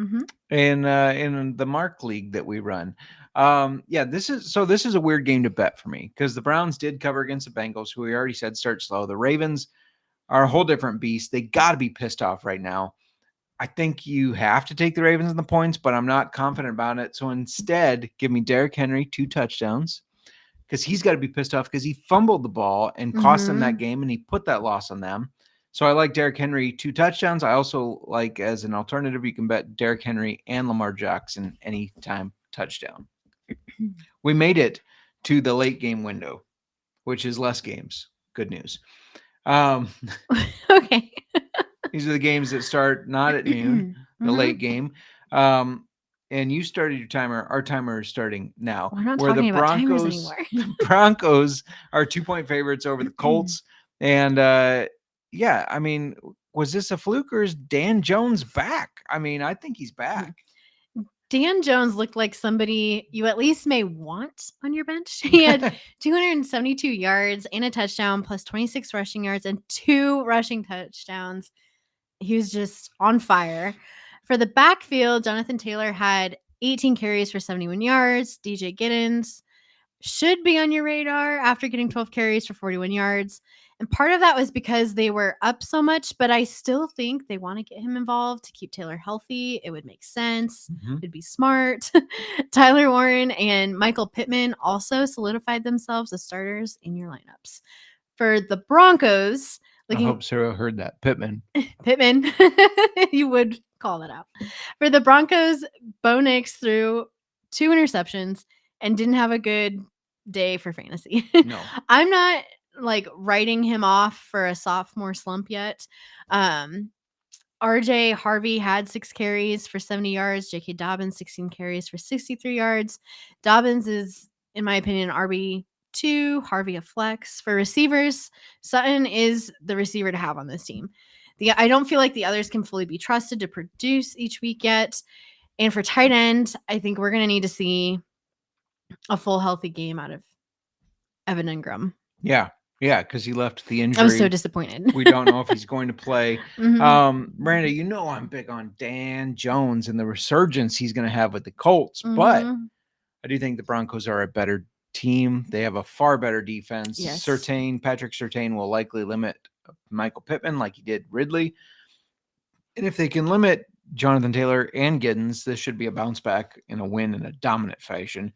in the Mark League that we run. This is a weird game to bet for me because the Browns did cover against the Bengals, who we already said start slow. The Ravens are a whole different beast. They got to be pissed off right now. I think you have to take the Ravens in the points, but I'm not confident about it. So instead, give me Derrick Henry 2 touchdowns because he's got to be pissed off because he fumbled the ball and cost them that game, and he put that loss on them. So I like Derrick Henry 2 touchdowns. I also like, as an alternative, you can bet Derrick Henry and Lamar Jackson anytime touchdown. We made it to the late game window, which is less games. Good news. Okay. These are the games that start not at noon, the late game. And you started your timer. Our timer is starting now. We're not where talking the about timers Broncos, anymore. the Broncos are 2-point favorites over the Colts. And yeah, I mean, was this a fluke or is Dan Jones back? I mean, I think he's back. Dan Jones looked like somebody you at least may want on your bench. He had 272 yards and a touchdown, plus 26 rushing yards and 2 rushing touchdowns. He was just on fire. For the backfield, Jonathan Taylor had 18 carries for 71 yards. DJ Giddens should be on your radar after getting 12 carries for 41 yards. And part of that was because they were up so much, but I still think they want to get him involved to keep Taylor healthy. It would make sense. It'd be smart. Tyler Warren and Michael Pittman also solidified themselves as starters in your lineups. For the Broncos, I hope Sarah heard that. Pittman. You would call that out. For the Broncos, Bo Nix threw 2 interceptions and didn't have a good day for fantasy. No. I'm not like writing him off for a sophomore slump yet. RJ Harvey had 6 carries for 70 yards. J.K. Dobbins, 16 carries for 63 yards. Dobbins is, in my opinion, RB2, Harvey a flex. For receivers, Sutton is the receiver to have on this team. I don't feel like the others can fully be trusted to produce each week yet. And for tight end, I think we're going to need to see a full healthy game out of Evan Ingram. Yeah, because he left the injury. I was so disappointed. We don't know if he's going to play. Miranda, you know I'm big on Dan Jones and the resurgence he's going to have with the Colts, but I do think the Broncos are a better team. They have a far better defense. Yes. Patrick Surtain will likely limit Michael Pittman like he did Ridley. And if they can limit Jonathan Taylor and Giddens, this should be a bounce back and a win in a dominant fashion.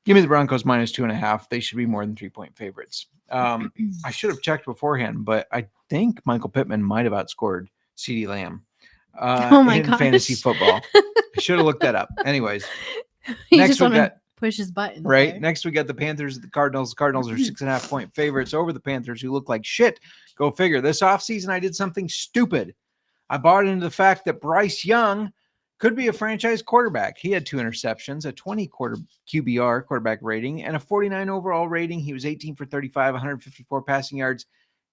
Give me the Broncos minus 2.5. They should be more than 3-point favorites. I should have checked beforehand, but I think Michael Pittman might have outscored CeeDee Lamb in fantasy football. I should have looked that up. Anyways, next we got push his buttons. Right. There. Next, we got the Panthers and the Cardinals. The Cardinals are 6.5-point favorites over the Panthers, who look like shit. Go figure. This offseason, I did something stupid. I bought into the fact that Bryce Young could be a franchise quarterback. He had 2 interceptions, a 20 QBR quarterback rating, and a 49 overall rating. He was 18 for 35, 154 passing yards.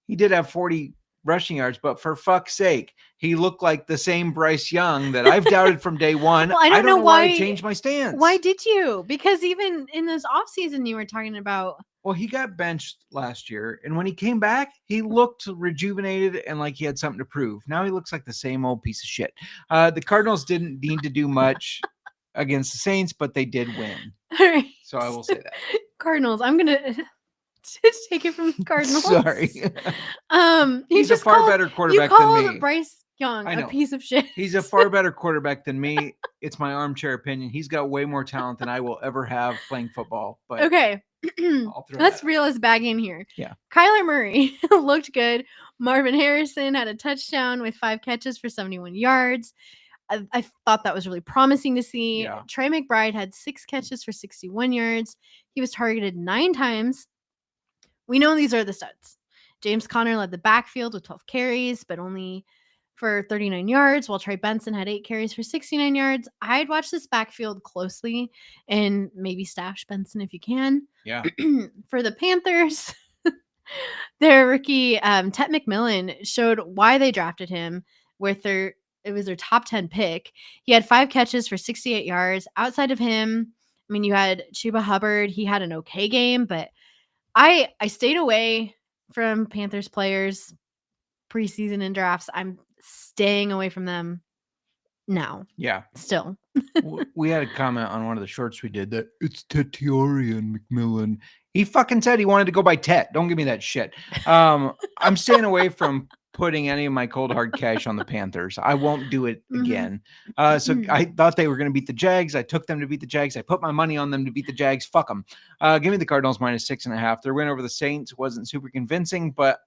He did have 40 rushing yards, but for fuck's sake, he looked like the same Bryce Young that I've doubted from day one. Well, I don't know why I changed my stance. Why did you? Because even in this offseason, you were talking about. Well, he got benched last year, and when he came back, he looked rejuvenated and like he had something to prove. Now he looks like the same old piece of shit. The Cardinals didn't need to do much against the Saints, but they did win. All right. So I will say that. Cardinals. I'm gonna just take it from Cardinals. Sorry. He's a just far better quarterback than me. than You called Bryce Young a piece of shit. He's a far better quarterback than me. It's my armchair opinion. He's got way more talent than I will ever have playing football. But okay. Let's reel us back in here. Yeah. Kyler Murray looked good. Marvin Harrison had a touchdown with 5 catches for 71 yards. I thought that was really promising to see. Yeah. Trey McBride had 6 catches for 61 yards. He was targeted 9 times. We know these are the studs. James Conner led the backfield with 12 carries, but only for 39 yards, while Trey Benson had 8 carries for 69 yards. I'd watch this backfield closely and maybe stash Benson if you can. Yeah. For the Panthers, their rookie Tet McMillan showed why they drafted him with it was their top 10 pick. He had 5 catches for 68 yards. Outside of him, I mean, you had Chuba Hubbard. He had an okay game, but I stayed away from Panthers players preseason and drafts. I'm staying away from them now. Yeah. Still. We had a comment on one of the shorts we did that it's Tetiorian McMillan. He fucking said he wanted to go by Tet. Don't give me that shit. I'm staying away from putting any of my cold hard cash on the Panthers. I won't do it again. So I thought they were going to beat the Jags. I took them to beat the Jags. I put my money on them to beat the Jags. Fuck them. Give me the Cardinals minus 6.5. Their win over the Saints wasn't super convincing, but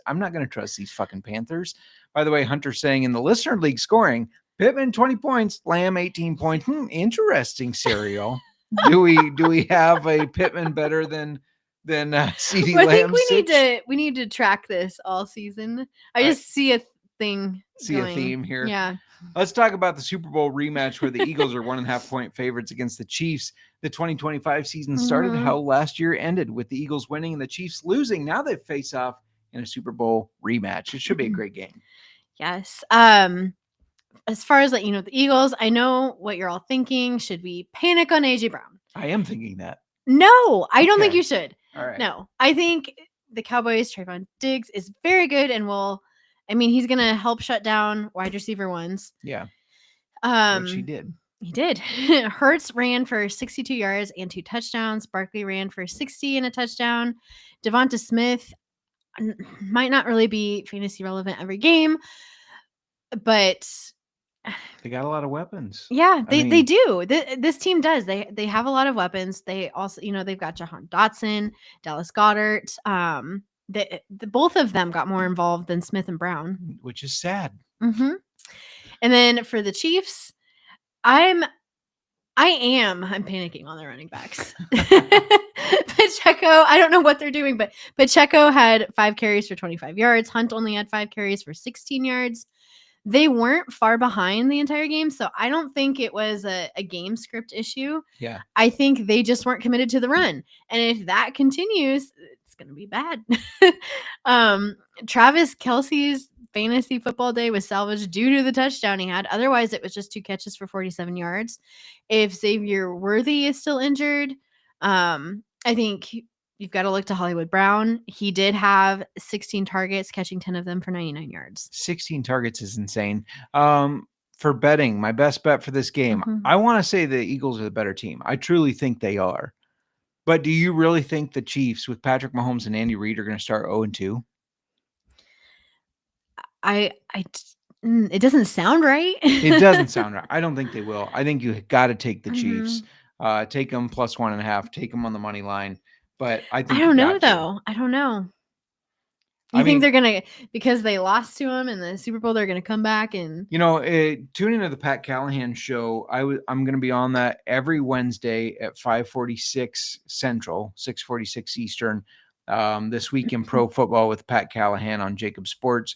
I'm not going to trust these fucking Panthers. By the way, Hunter's saying in the listener league scoring, Pittman 20 points, Lamb 18 points. Interesting cereal. Do we have a Pittman better than CeeDee Lamb? I think we need to track this all season. I just see thing. See going. a theme here. Yeah. Let's talk about the Super Bowl rematch where the Eagles are 1.5 point favorites against the Chiefs. The 2025 season started how last year ended, with the Eagles winning and the Chiefs losing. Now they face off in a Super Bowl rematch. It should be a great game. Yes. As far as the Eagles, I know what you're all thinking. Should we panic on AJ Brown? I am thinking that. No, I don't think you should. All right. No, I think the Cowboys, Trayvon Diggs is very good and he's going to help shut down wide receiver ones. Yeah. Which he did. He did. Hurts ran for 62 yards and 2 touchdowns. Barkley ran for 60 and a touchdown. Devonta Smith might not really be fantasy relevant every game, but they got a lot of weapons. Yeah, they do. This team does. They have a lot of weapons. They also, they've got Jahan Dotson, Dallas Goedert. Both of them got more involved than Smith and Brown, which is sad. Mm-hmm. And then for the Chiefs, I'm panicking on the running backs. Pacheco, I don't know what they're doing, but Pacheco had 5 carries for 25 yards. Hunt only had 5 carries for 16 yards. They weren't far behind the entire game, so I don't think it was a game script issue. Yeah. I think they just weren't committed to the run. And if that continues, it's going to be bad. Travis Kelce's fantasy football day was salvaged due to the touchdown he had. Otherwise, it was just 2 catches for 47 yards. If Xavier Worthy is still injured, I think you've got to look to Hollywood Brown. He did have 16 targets, catching 10 of them for 99 yards. 16 targets is insane. For betting, my best bet for this game, I want to say the Eagles are the better team. I truly think they are. But do you really think the Chiefs with Patrick Mahomes and Andy Reid are going to start 0-2? It doesn't sound right. It doesn't sound right. I don't think they will. I think you got to take the Chiefs. Take them plus 1.5. Take them on the money line. But I think I don't know, though. I don't know. You think they're going to, because they lost to them in the Super Bowl, they're going to come back and... tune into the Pat Callahan show. I'm going to be on that every Wednesday at 5:46 Central, 6:46 Eastern, this week in pro football with Pat Callahan on Jacob Sports.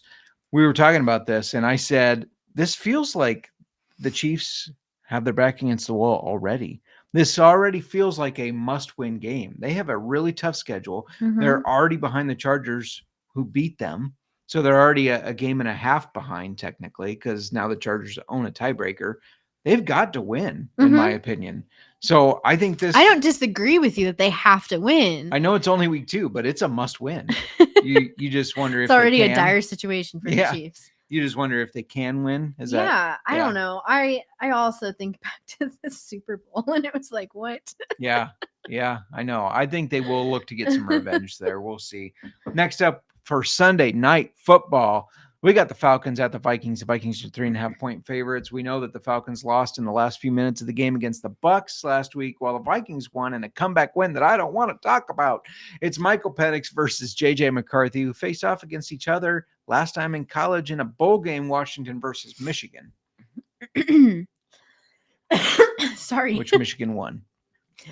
We were talking about this, and I said, this feels like the Chiefs have their back against the wall already. This already feels like a must-win game. They have a really tough schedule. They're already behind the Chargers, who beat them. So they're already a game and a half behind, technically, because now the Chargers own a tiebreaker. They've got to win, in my opinion. So I think this... I don't disagree with you that they have to win. I know it's only week 2, but it's a must-win. You just wonder if it's already they can. A dire situation for the Chiefs. You just wonder if they can win. I don't know. I also think back to the Super Bowl, and it was like, what? Yeah, I know. I think they will look to get some revenge there. We'll see. Next up for Sunday night football, we got the Falcons at the Vikings. The Vikings are 3.5 point favorites. We know that the Falcons lost in the last few minutes of the game against the Bucs last week, while the Vikings won in a comeback win that I don't want to talk about. It's Michael Penix versus JJ McCarthy, who faced off against each other last time in college in a bowl game, Washington versus Michigan. Sorry. Which Michigan won.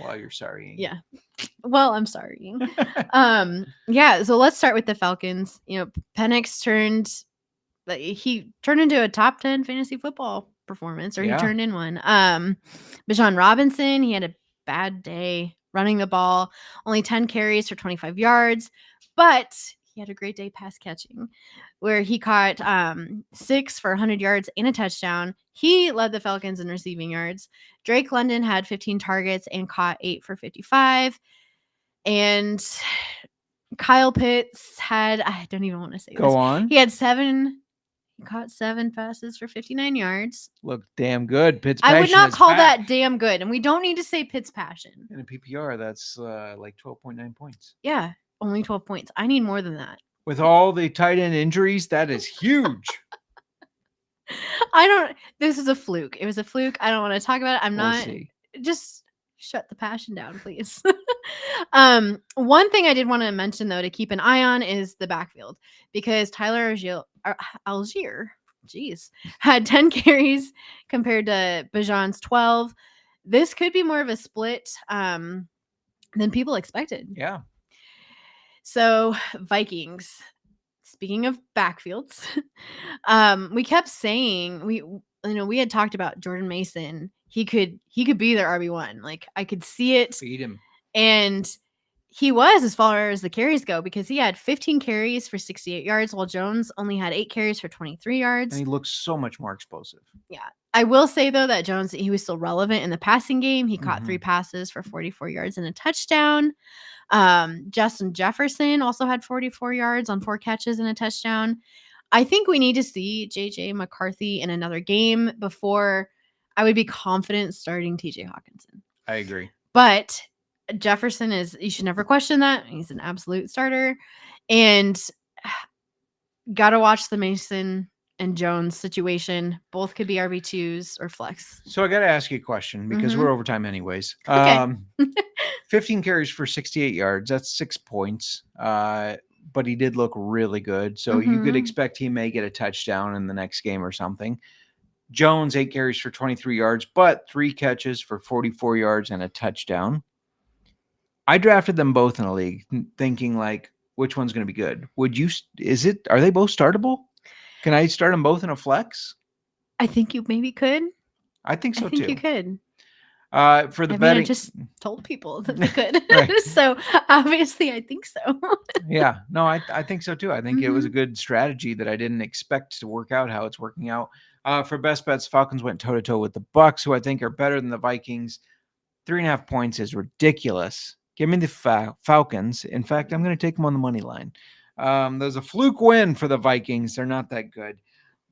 Well, you're sorry. Yeah. Well, I'm sorry. So let's start with the Falcons. Penix turned into a top 10 fantasy football performance, or he turned in one. Bijan Robinson, he had a bad day running the ball, only 10 carries for 25 yards, but he had a great day pass catching, where he caught 6 for 100 yards and a touchdown. He led the Falcons in receiving yards. Drake London had 15 targets and caught 8 for 55. And Kyle Pitts had, I don't even want to say this. Go on. He had 7 caught 7 passes for 59 yards. Look damn good. Pitt's I would not call back. that damn good. And we don't need to say Pitt's passion. In a PPR, that's like 12.9 points. Yeah, only 12 points. I need more than that. With all the tight end injuries, that is huge. This is a fluke. It was a fluke. I don't want to talk about it. We'll see. Just shut the passion down, please. One thing I did want to mention, though, to keep an eye on is the backfield, because Tyler Algier, had 10 carries compared to Bijan's 12. This could be more of a split than people expected. Yeah. So Vikings, speaking of backfields, we kept saying we had talked about Jordan Mason. He could be their RB1. Like I could see it. Feed him. And he was, as far as the carries go, because he had 15 carries for 68 yards, while Jones only had 8 carries for 23 yards. And he looks so much more explosive. Yeah. I will say, though, that Jones, he was still relevant in the passing game. He caught 3 passes for 44 yards and a touchdown. Justin Jefferson also had 44 yards on 4 catches and a touchdown. I think we need to see J.J. McCarthy in another game before I would be confident starting T.J. Hawkinson. I agree. But Jefferson you should never question that. He's an absolute starter. And got to watch the Mason and Jones situation. Both could be RB2s or flex. So I got to ask you a question because we're overtime anyways. Okay. 15 carries for 68 yards. That's 6 points. But he did look really good. So you could expect he may get a touchdown in the next game or something. Jones, 8 carries for 23 yards, but 3 catches for 44 yards and a touchdown. I drafted them both in a league thinking like, which one's going to be good? Are they both startable? Can I start them both in a flex? I think you maybe could. I think so too. I think you could. For the betting, I just told people that they could. So obviously I think so. Yeah, no, I think so too. I think it was a good strategy that I didn't expect to work out how it's working out. For best bets, Falcons went toe to toe with the Bucs, who I think are better than the Vikings. 3.5 points is ridiculous. Give me the Falcons. In fact, I'm going to take them on the money line. There's a fluke win for the Vikings. They're not that good.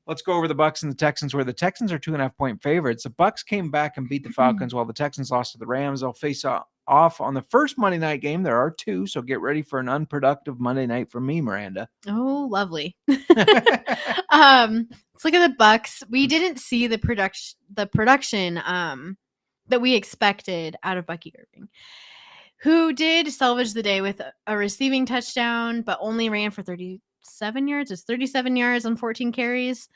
Let's go over the Bucs and the Texans, where the Texans are 2.5 point favorites. The Bucs came back and beat the Falcons while the Texans lost to the Rams. They'll face off on the first Monday night game. There are 2, so get ready for an unproductive Monday night from me, Miranda. Oh, lovely. Let's look at the Bucs. We didn't see the production that we expected out of Bucky Irving, who did salvage the day with a receiving touchdown, but only ran for 37 yards. It's 37 yards on 14 carries.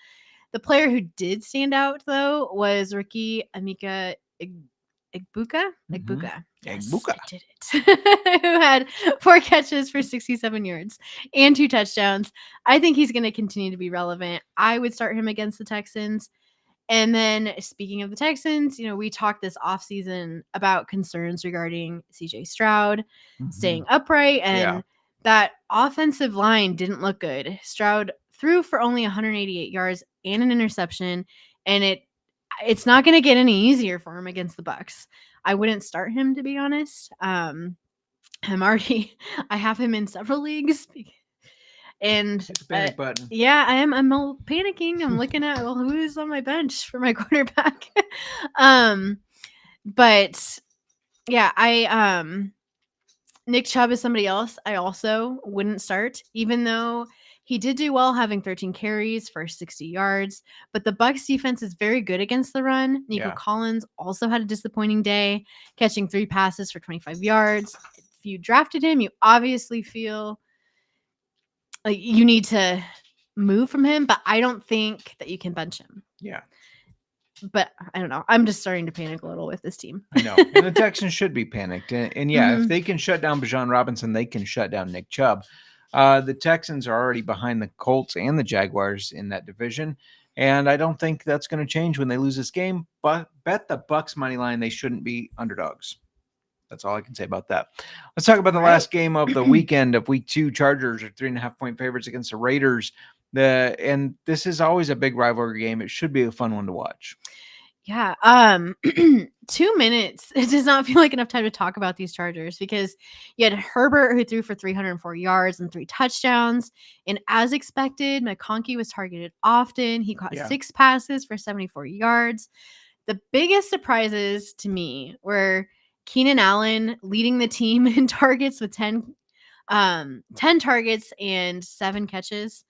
The player who did stand out, though, was rookie Emeka Egbuka. Yes, Egbuka. I did it. Who had 4 catches for 67 yards and 2 touchdowns. I think he's going to continue to be relevant. I would start him against the Texans. And then speaking of the Texans, we talked this offseason about concerns regarding CJ Stroud staying upright, and that offensive line didn't look good. Stroud threw for only 188 yards and an interception, and it's not going to get any easier for him against the Bucs. I wouldn't start him, to be honest. I have him in several leagues. And it's a panic button. Yeah, I'm panicking. I'm looking at who is on my bench for my quarterback. But yeah, Nick Chubb is somebody else I also wouldn't start, even though he did do well having 13 carries for 60 yards. But the Bucs defense is very good against the run. Nico Collins also had a disappointing day, catching 3 passes for 25 yards. If you drafted him, you obviously feel like you need to move from him, but I don't think that you can bench him. Yeah. But I don't know. I'm just starting to panic a little with this team. I know. And the Texans should be panicked. And if they can shut down Bijan Robinson, they can shut down Nick Chubb. The Texans are already behind the Colts and the Jaguars in that division. And I don't think that's going to change when they lose this game. But bet the Bucs money line, they shouldn't be underdogs. That's all I can say about that. Let's talk about the last game of the weekend of week 2. Chargers are 3.5 point favorites against the Raiders. And this is always a big rivalry game. It should be a fun one to watch. Yeah. 2 minutes. It does not feel like enough time to talk about these Chargers, because you had Herbert, who threw for 304 yards and 3 touchdowns. And as expected, McConkey was targeted often. He caught 6 passes for 74 yards. The biggest surprises to me were Keenan Allen leading the team in targets with 10 targets and 7 catches.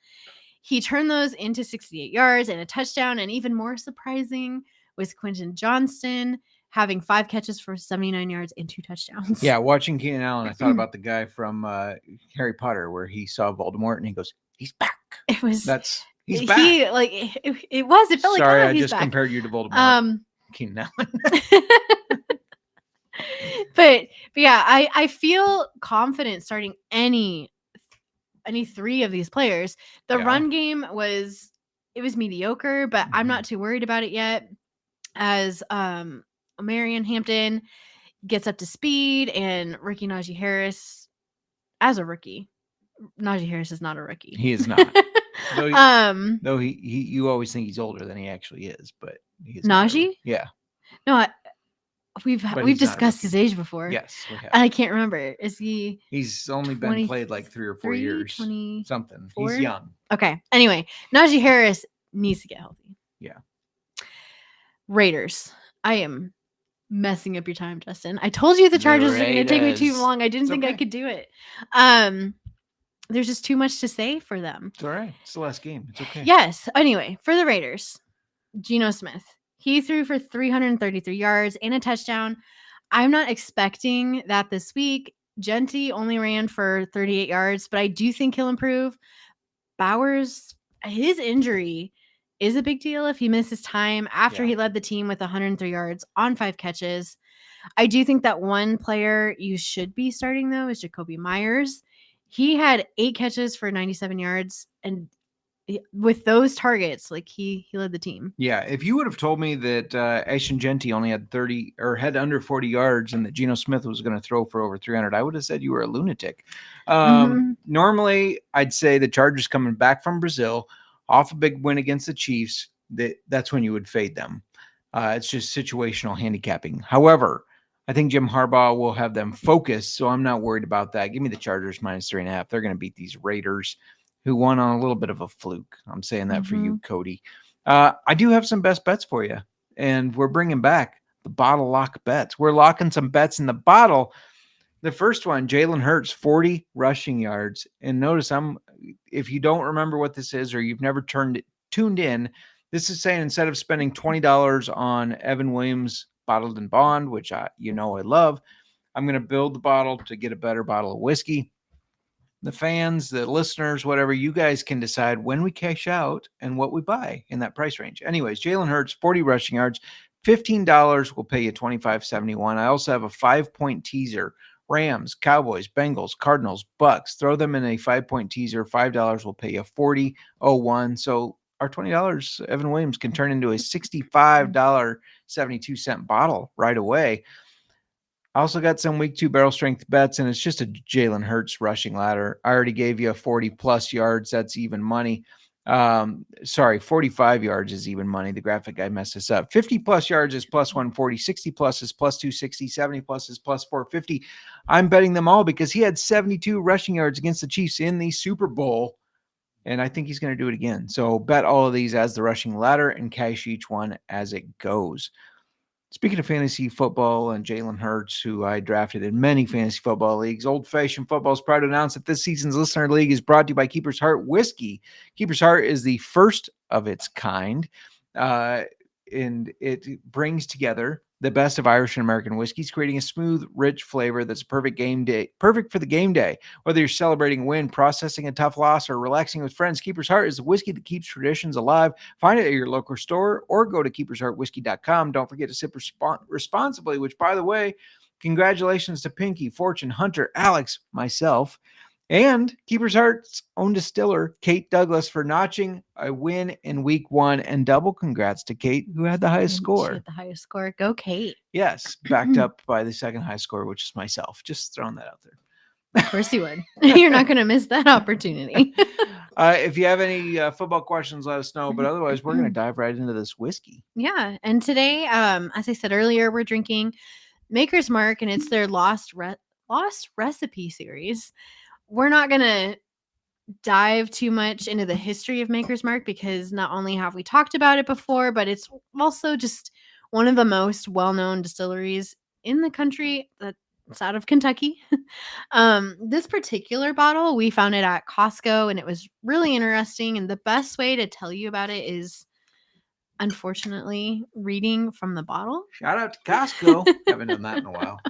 He turned those into 68 yards and a touchdown. And even more surprising was Quentin Johnston having 5 catches for 79 yards and 2 touchdowns. Yeah, watching Keenan Allen, I thought about the guy from Harry Potter, where he saw Voldemort and he goes, "He's back." He's back. It felt Sorry, like, I just compared you to Voldemort. Keenan Allen. But yeah, I feel confident starting any any three of these players. The run game was mediocre, but I'm not too worried about it yet. As Marion Hampton gets up to speed, and rookie Najee Harris, as a rookie, Najee Harris is not a rookie. He is not. Though he you always think he's older than he actually is, but he's Najee. Yeah. No, we've discussed his age before. Yes, we have. I can't remember. Is he? He's only been played like 3 or 4 years. 20 something. He's young. Okay. Anyway, Najee Harris needs to get healthy. Yeah. Raiders. I am messing up your time, Justin. I told you the Chargers are going to take me too long. I didn't think I could do it. There's just too much to say for them. It's all right. It's the last game. It's okay. Yes. Anyway, for the Raiders, Geno Smith. He threw for 333 yards and a touchdown. I'm not expecting that this week. Genty only ran for 38 yards, but I do think he'll improve. Bowers, his injury is a big deal if he misses time after he led the team with 103 yards on 5 catches. I do think that one player you should be starting, though, is Jacoby Myers. He had 8 catches for 97 yards, and with those targets, like he led the team. Yeah, if you would have told me that Ashton Genty only had 30 or had under 40 yards and that Geno Smith was going to throw for over 300, I would have said you were a lunatic. Normally, I'd say the Chargers coming back from Brazil off a big win against the Chiefs, that's when you would fade them. It's just situational handicapping. However, I think Jim Harbaugh will have them focused, so I'm not worried about that. Give me the Chargers minus 3.5. They're going to beat these Raiders, who won on a little bit of a fluke. I'm saying that for you, Cody. I do have some best bets for you, and we're bringing back the bottle lock bets. We're locking some bets in the bottle. The first one, Jalen Hurts, 40 rushing yards. And notice if you don't remember what this is or you've never tuned in, this is saying instead of spending $20 on Evan Williams bottled in bond, which I love, I'm going to build the bottle to get a better bottle of whiskey. The fans, the listeners, whatever, you guys can decide when we cash out and what we buy in that price range. Anyways, Jalen Hurts, 40 rushing yards, $15 will pay you $25.71. I also have a 5-point teaser. Rams, Cowboys, Bengals, Cardinals, Bucs. Throw them in a 5-point teaser. $5 will pay you $40.01. So our $20, Evan Williams can turn into a $65.72 bottle right away. I also got some week 2 barrel strength bets, and it's just a Jalen Hurts rushing ladder. I already gave you a 40-plus yards. That's even money. 45 yards is even money. The graphic guy messed this up. 50-plus yards is plus 140. 60-plus is plus 260. 70-plus is plus 450. I'm betting them all because he had 72 rushing yards against the Chiefs in the Super Bowl, and I think he's going to do it again. So bet all of these as the rushing ladder and cash each one as it goes. Speaking of fantasy football and Jalen Hurts, who I drafted in many fantasy football leagues, Old Fashioned Football is proud to announce that this season's Listener League is brought to you by Keeper's Heart Whiskey. Keeper's Heart is the first of its kind, and it brings together the best of Irish and American whiskeys, creating a smooth, rich flavor that's perfect for the game day. Whether you're celebrating a win, processing a tough loss, or relaxing with friends, Keeper's Heart is the whiskey that keeps traditions alive. Find it at your local store or go to keepersheartwhiskey.com. Don't forget to sip responsibly, which, by the way, congratulations to Pinky, Fortune, Hunter, Alex, myself, and Keeper's Heart's own distiller, Kate Douglas, for notching a win in week 1. And double congrats to Kate, who had the highest score. She had the highest score. Go, Kate. Yes, backed up by the second highest score, which is myself. Just throwing that out there. Of course you would. You're not going to miss that opportunity. If you have any football questions, let us know. But otherwise, we're going to dive right into this whiskey. Yeah. And today, as I said earlier, we're drinking Maker's Mark, and it's their Lost Recipe series. We're not going to dive too much into the history of Maker's Mark because not only have we talked about it before, but it's also just one of the most well-known distilleries in the country that's out of Kentucky. This particular bottle, we found it at Costco, and it was really interesting. And the best way to tell you about it is, unfortunately, reading from the bottle. Shout out to Costco. Haven't done that in a while.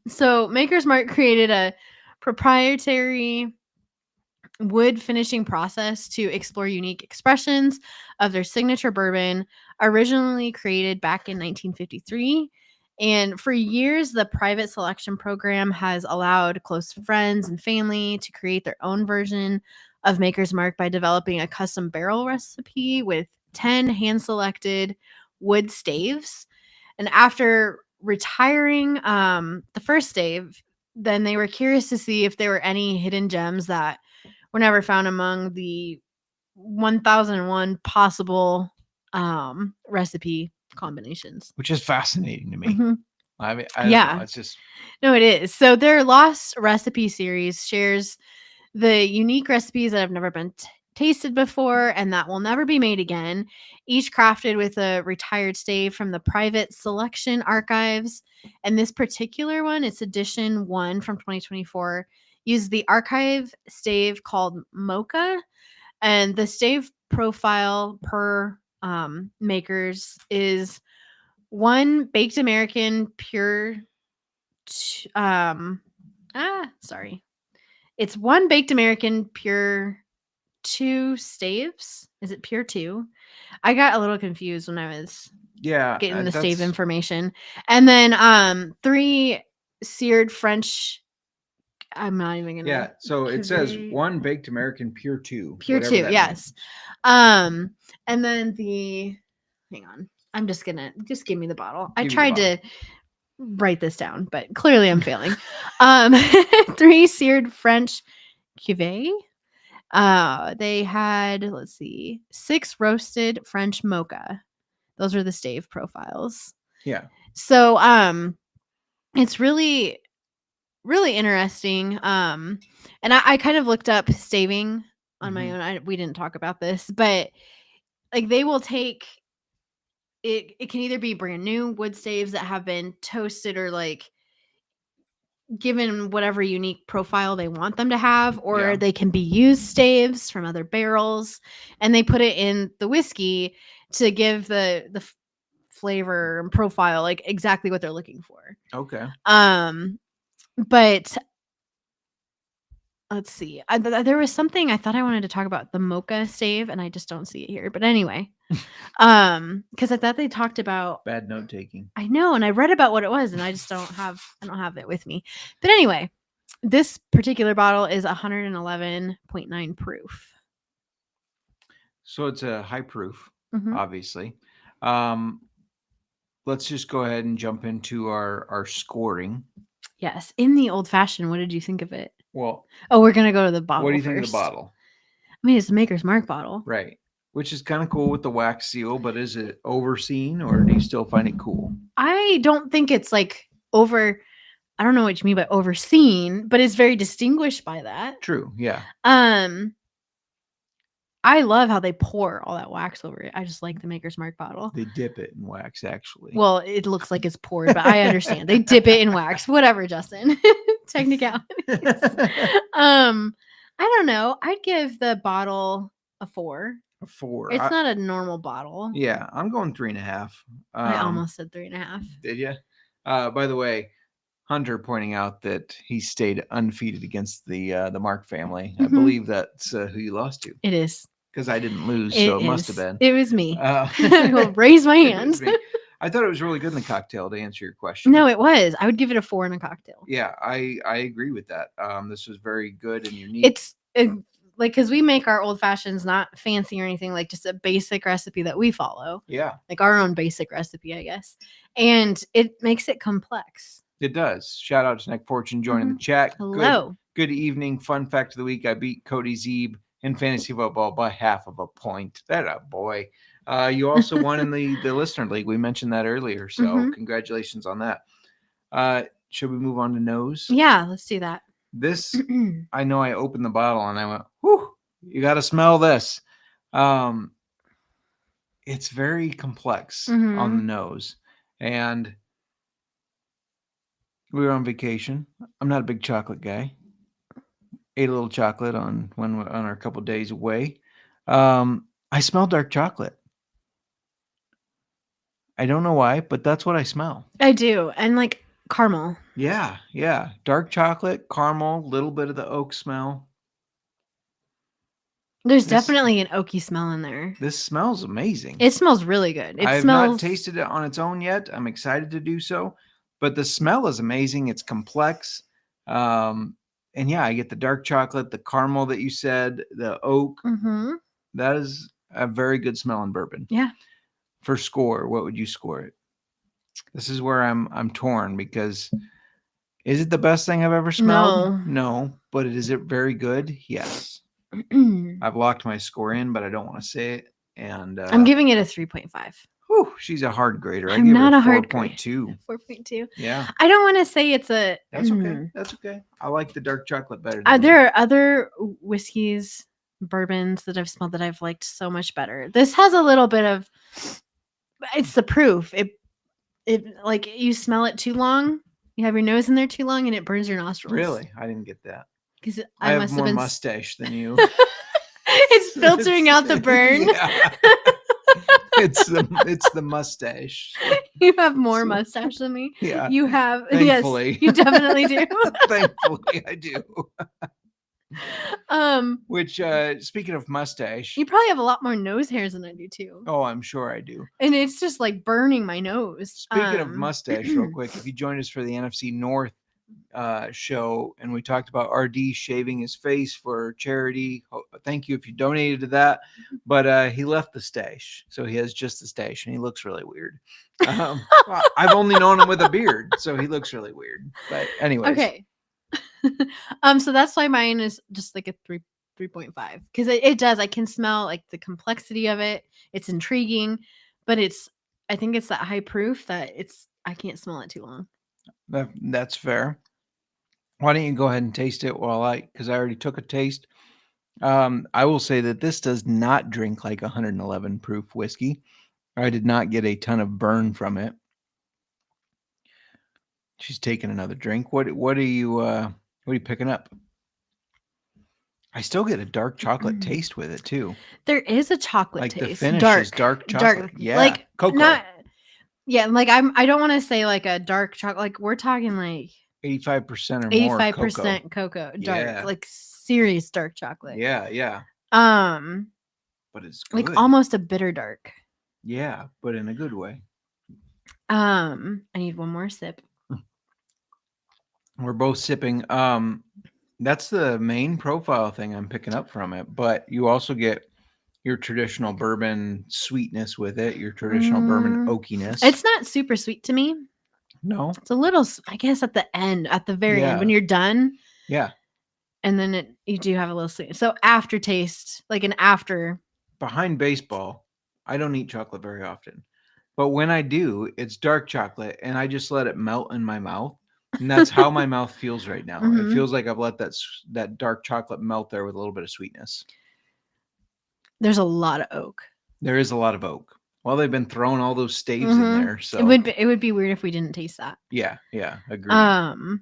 So Maker's Mark created a proprietary wood finishing process to explore unique expressions of their signature bourbon, originally created back in 1953. And for years, the private selection program has allowed close friends and family to create their own version of Maker's Mark by developing a custom barrel recipe with 10 hand-selected wood staves. And after retiring the first stave, then they were curious to see if there were any hidden gems that were never found among the 1001 possible recipe combinations. Which is fascinating to me. Mhm. I mean, I don't know. It's just No, it is. So their Lost Recipe series shares the unique recipes that have never been tasted before and that will never be made again, each crafted with a retired stave from the private selection archives. And this particular one, it's edition 1 from 2024, used the archive stave called Mocha. And the stave profile per makers is one baked American pure it's one baked American pure, 2 staves. Is it pure 2? I got a little confused when I was getting the stave information. And then 3 seared French. I'm not even gonna. Yeah, so it says one baked American pure 2. Pure 2, yes. And then hang on. I'm just give me the bottle. I tried to write this down, but clearly I'm failing. 3 seared French cuvee. They had, let's see, 6 roasted French mocha. Those are the stave profiles. Yeah. So it's really, really interesting. And I kind of looked up staving on my own. We didn't talk about this, but like they will take it can either be brand new wood staves that have been toasted or like given whatever unique profile they want them to have, or they can be used staves from other barrels, and they put it in the whiskey to give the flavor and profile like exactly what they're looking for. Okay. But let's see. There was something I thought I wanted to talk about, the mocha stave, and I just don't see it here. But anyway, because I thought they talked about bad note taking. I know, and I read about what it was, and I just don't have it with me. But anyway, this particular bottle is 111.9 proof. So it's a high proof, obviously. Let's just go ahead and jump into our scoring. Yes, in the old fashioned. What did you think of it? Well, we're gonna go to the bottle. What do you first. think of the bottle? I mean, it's a Maker's Mark bottle, right? Which is kind of cool with the wax seal, but is it overseen, or do you still find it cool? I don't think it's like over. I don't know what you mean by overseen, but it's very distinguished by that. True. Yeah. I love how they pour all that wax over it. I just like the Maker's Mark bottle. They dip it in wax, actually. Well, it looks like it's poured, but I understand. They dip it in wax. Whatever, Justin. Technicalities. I don't know. I'd give the bottle a 4. A 4. It's not a normal bottle. Yeah, I'm going 3.5. I almost said 3.5. Did you? By the way, Hunter pointing out that he stayed undefeated against the Mark family. I believe that's who you lost to. It is. Because I didn't lose, so it must have been. It was me. I will raise my hand. I thought it was really good in the cocktail, to answer your question. No, it was. I would give it a 4 in a cocktail. Yeah, I agree with that. This was very good and unique. It's like, because we make our old fashions not fancy or anything, like just a basic recipe that we follow. Yeah. Like our own basic recipe, I guess. And it makes it complex. It does. Shout out to Nick Fortune joining the chat. Hello. Good evening. Fun fact of the week. I beat Cody Zeeb in fantasy football by half of a point. That a boy. You also won in the listener league. We mentioned that earlier. So congratulations on that. Should we move on to nose? Yeah, let's do that. This, I know I opened the bottle and I went, whew, you got to smell this. It's very complex on the nose. And we were on vacation. I'm not a big chocolate guy. Ate a little chocolate on our couple days away. I smell dark chocolate. I don't know why, but that's what I smell. I do. And like caramel. Yeah. Dark chocolate, caramel, little bit of the oak smell. There's definitely an oaky smell in there. This smells amazing. It smells really good. I have not tasted it on its own yet. I'm excited to do so. But the smell is amazing. It's complex. And yeah, I get the dark chocolate, the caramel that you said, the oak. Mm-hmm. That is a very good smell in bourbon. Yeah. For score, what would you score it? This is where I'm torn because is it the best thing I've ever smelled? No. But is it very good? Yes. I've locked my score in, but I don't want to say it. And I'm giving it a 3.5. Whew, she's a hard grader. I I'm give not her a hard 4.2. 4.2. Yeah. I don't want to say it's a. That's okay. That's okay. I like the dark chocolate better. Than There are other whiskeys, bourbons that I've smelled that I've liked so much better. This has a little bit of. It's the proof. It like you smell it too long. You have your nose in there too long, and it burns your nostrils. Really, I didn't get that. Because I have more mustache than you. It's filtering out the burn. Yeah. It's the mustache. You have more mustache than me. Yeah. You have. Thankfully. Yes, you definitely do. Thankfully, I do. Which, speaking of mustache, you probably have a lot more nose hairs than I do too. Oh, I'm sure I do. And it's just like burning my nose. Speaking of mustache, real quick, if you joined us for the NFC North show and we talked about RD shaving his face for charity, thank you if you donated to that. But he left the stash, so he has just the stash, and he looks really weird. I've only known him with a beard, so he looks really weird. But anyways, okay. So that's why mine is just like a 3.5 because it does. I can smell like the complexity of it. It's intriguing, but I think it's that high proof that I can't smell it too long. That's fair. Why don't you go ahead and taste it because I already took a taste. I will say that this does not drink like 111 proof whiskey. I did not get a ton of burn from it. She's taking another drink. What are you picking up? I still get a dark chocolate taste with it too. There is a chocolate like taste. The finish is dark chocolate. Yeah, like cocoa. Like I don't want to say like a dark chocolate. Like we're talking like 85% or more. 85% cocoa, dark, like serious dark chocolate. Yeah. But it's good. Like almost a bitter dark. Yeah, but in a good way. I need one more sip. We're both sipping. That's the main profile thing I'm picking up from it. But you also get your traditional bourbon sweetness with it, your traditional bourbon oakiness. It's not super sweet to me. No. It's a little, I guess, at the very end, when you're done. Yeah. And then you do have a little sweet. So aftertaste, like an after. Behind baseball, I don't eat chocolate very often. But when I do, it's dark chocolate, and I just let it melt in my mouth. And that's how my mouth feels right now. It feels like I've let that dark chocolate melt there with a little bit of sweetness. There's a lot of oak. There is a lot of oak. Well, they've been throwing all those staves in there, so it would be weird if we didn't taste that. Yeah, agreed.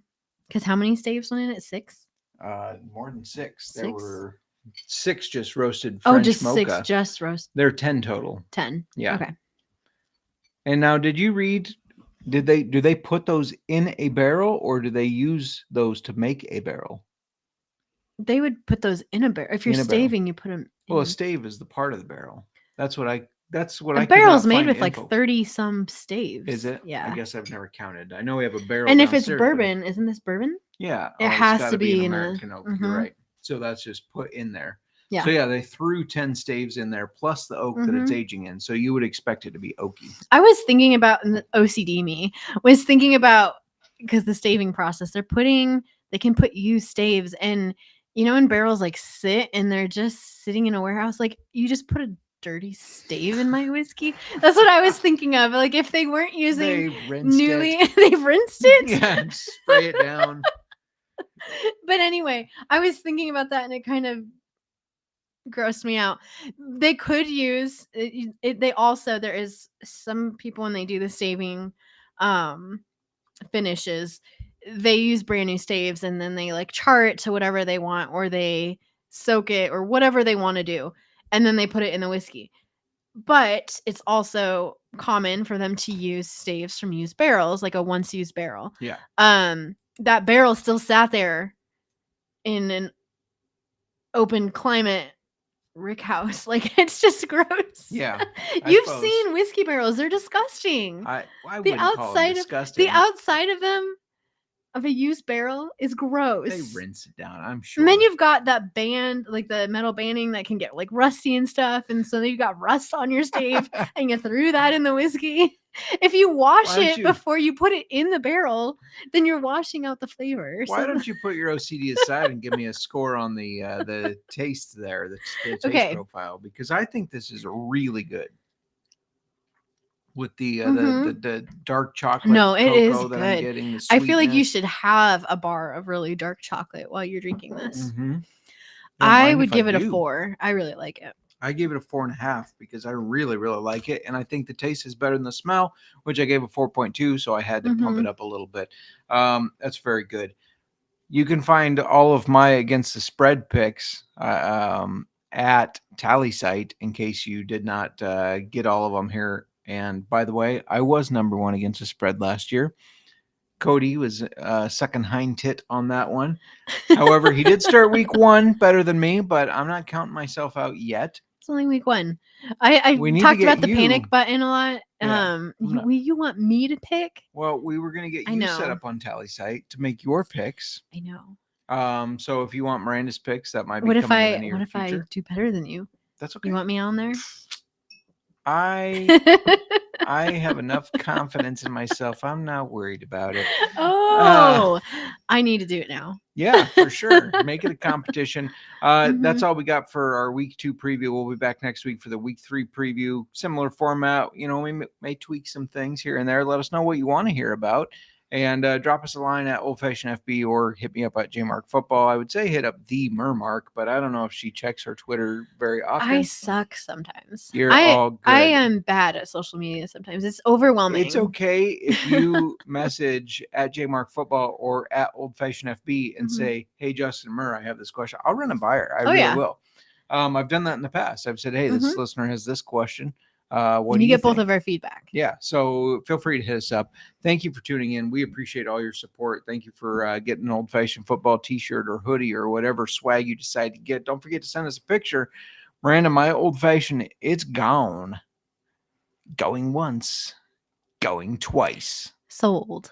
Because how many staves went in it? 6? More than 6. 6? There were 6 just roasted French just mocha. 6 just roast. There are 10 total. 10. Yeah. Okay. And now, did you read? Do they put those in a barrel, or do they use those to make a barrel? They would put those in a barrel. If you're staving, you put them. Well, a stave is the part of the barrel. That's what I. A barrel's made with like 30 some staves. Is it? Yeah. I guess I've never counted. I know we have a barrel. And if it's bourbon, isn't this bourbon? Yeah. It has to be an American oak. You're right. So that's just put in there. Yeah. So yeah, they threw 10 staves in there plus the oak that it's aging in. So you would expect it to be oaky. I was thinking about, and the OCD me was thinking about, because the staving process, they can put used staves, and when barrels like sit and they're just sitting in a warehouse, like you just put a dirty stave in my whiskey. That's what I was thinking of. Like if they weren't using they've rinsed it. Yeah, spray it down. But anyway, I was thinking about that, and it kind of grossed me out. They could use it. There is some people when they do the staving finishes, they use brand new staves, and then they like char it to whatever they want, or they soak it, or whatever they want to do, and then they put it in the whiskey. But it's also common for them to use staves from used barrels, like a once used barrel. Yeah. That barrel still sat there in an open climate Rick House. Like, it's just gross. Yeah, You've seen whiskey barrels. They're disgusting. I wouldn't call them disgusting. The outside of them, of a used barrel, is gross. They rinse it down, I'm sure. And then you've got that band, like the metal banding that can get like rusty and stuff. And so then you got rust on your stave and you threw that in the whiskey. If you wash it before you put it in the barrel, then you're washing out the flavor. Why don't you put your OCD aside and give me a score on the taste there, the taste profile? Because I think this is really good. With the dark chocolate. No, it is that good. I'm getting, I feel like you should have a bar of really dark chocolate while you're drinking this. Mm-hmm. I would give it a 4. I really like it. I gave it a 4.5 because I really, really like it. And I think the taste is better than the smell, which I gave a 4.2. So I had to pump it up a little bit. That's very good. You can find all of my against the spread picks at Tally Site in case you did not get all of them here. And by the way, I was number 1 against the spread last year. Cody was second hind tit on that one. However, he did start week 1 better than me, but I'm not counting myself out yet. It's only week 1. I talked about the panic button a lot. Yeah, you want me to pick? Well, we were going to get you set up on Tally Site to make your picks. I know. So if you want Miranda's picks, that might be What if future. I do better than you? That's okay. You want me on there? I have enough confidence in myself. I'm not worried about it. Oh, I need to do it now. Yeah, for sure. Make it a competition. That's all we got for our week 2 preview. We'll be back next week for the week 3 preview. Similar format. You know, we may tweak some things here and there. Let us know what you want to hear about. And drop us a line at Old Fashioned FB or hit me up at JMark Football. I would say hit up the Mermark, but I don't know if she checks her Twitter very often. I suck sometimes. You're all good. I am bad at social media sometimes. It's overwhelming. It's okay if you message at JMark Football or at Old Fashioned FB and say, hey, Justin Murr, I have this question. I'll run it by her. I really will. I've done that in the past. I've said, hey, this listener has this question. What do you get think? both of our feedback. Yeah. So feel free to hit us up. Thank you for tuning in. We appreciate all your support. Thank you for getting an Old Fashioned Football t-shirt or hoodie or whatever swag you decide to get. Don't forget to send us a picture. Miranda, my Old Fashioned, it's gone. Going once, going twice. Sold.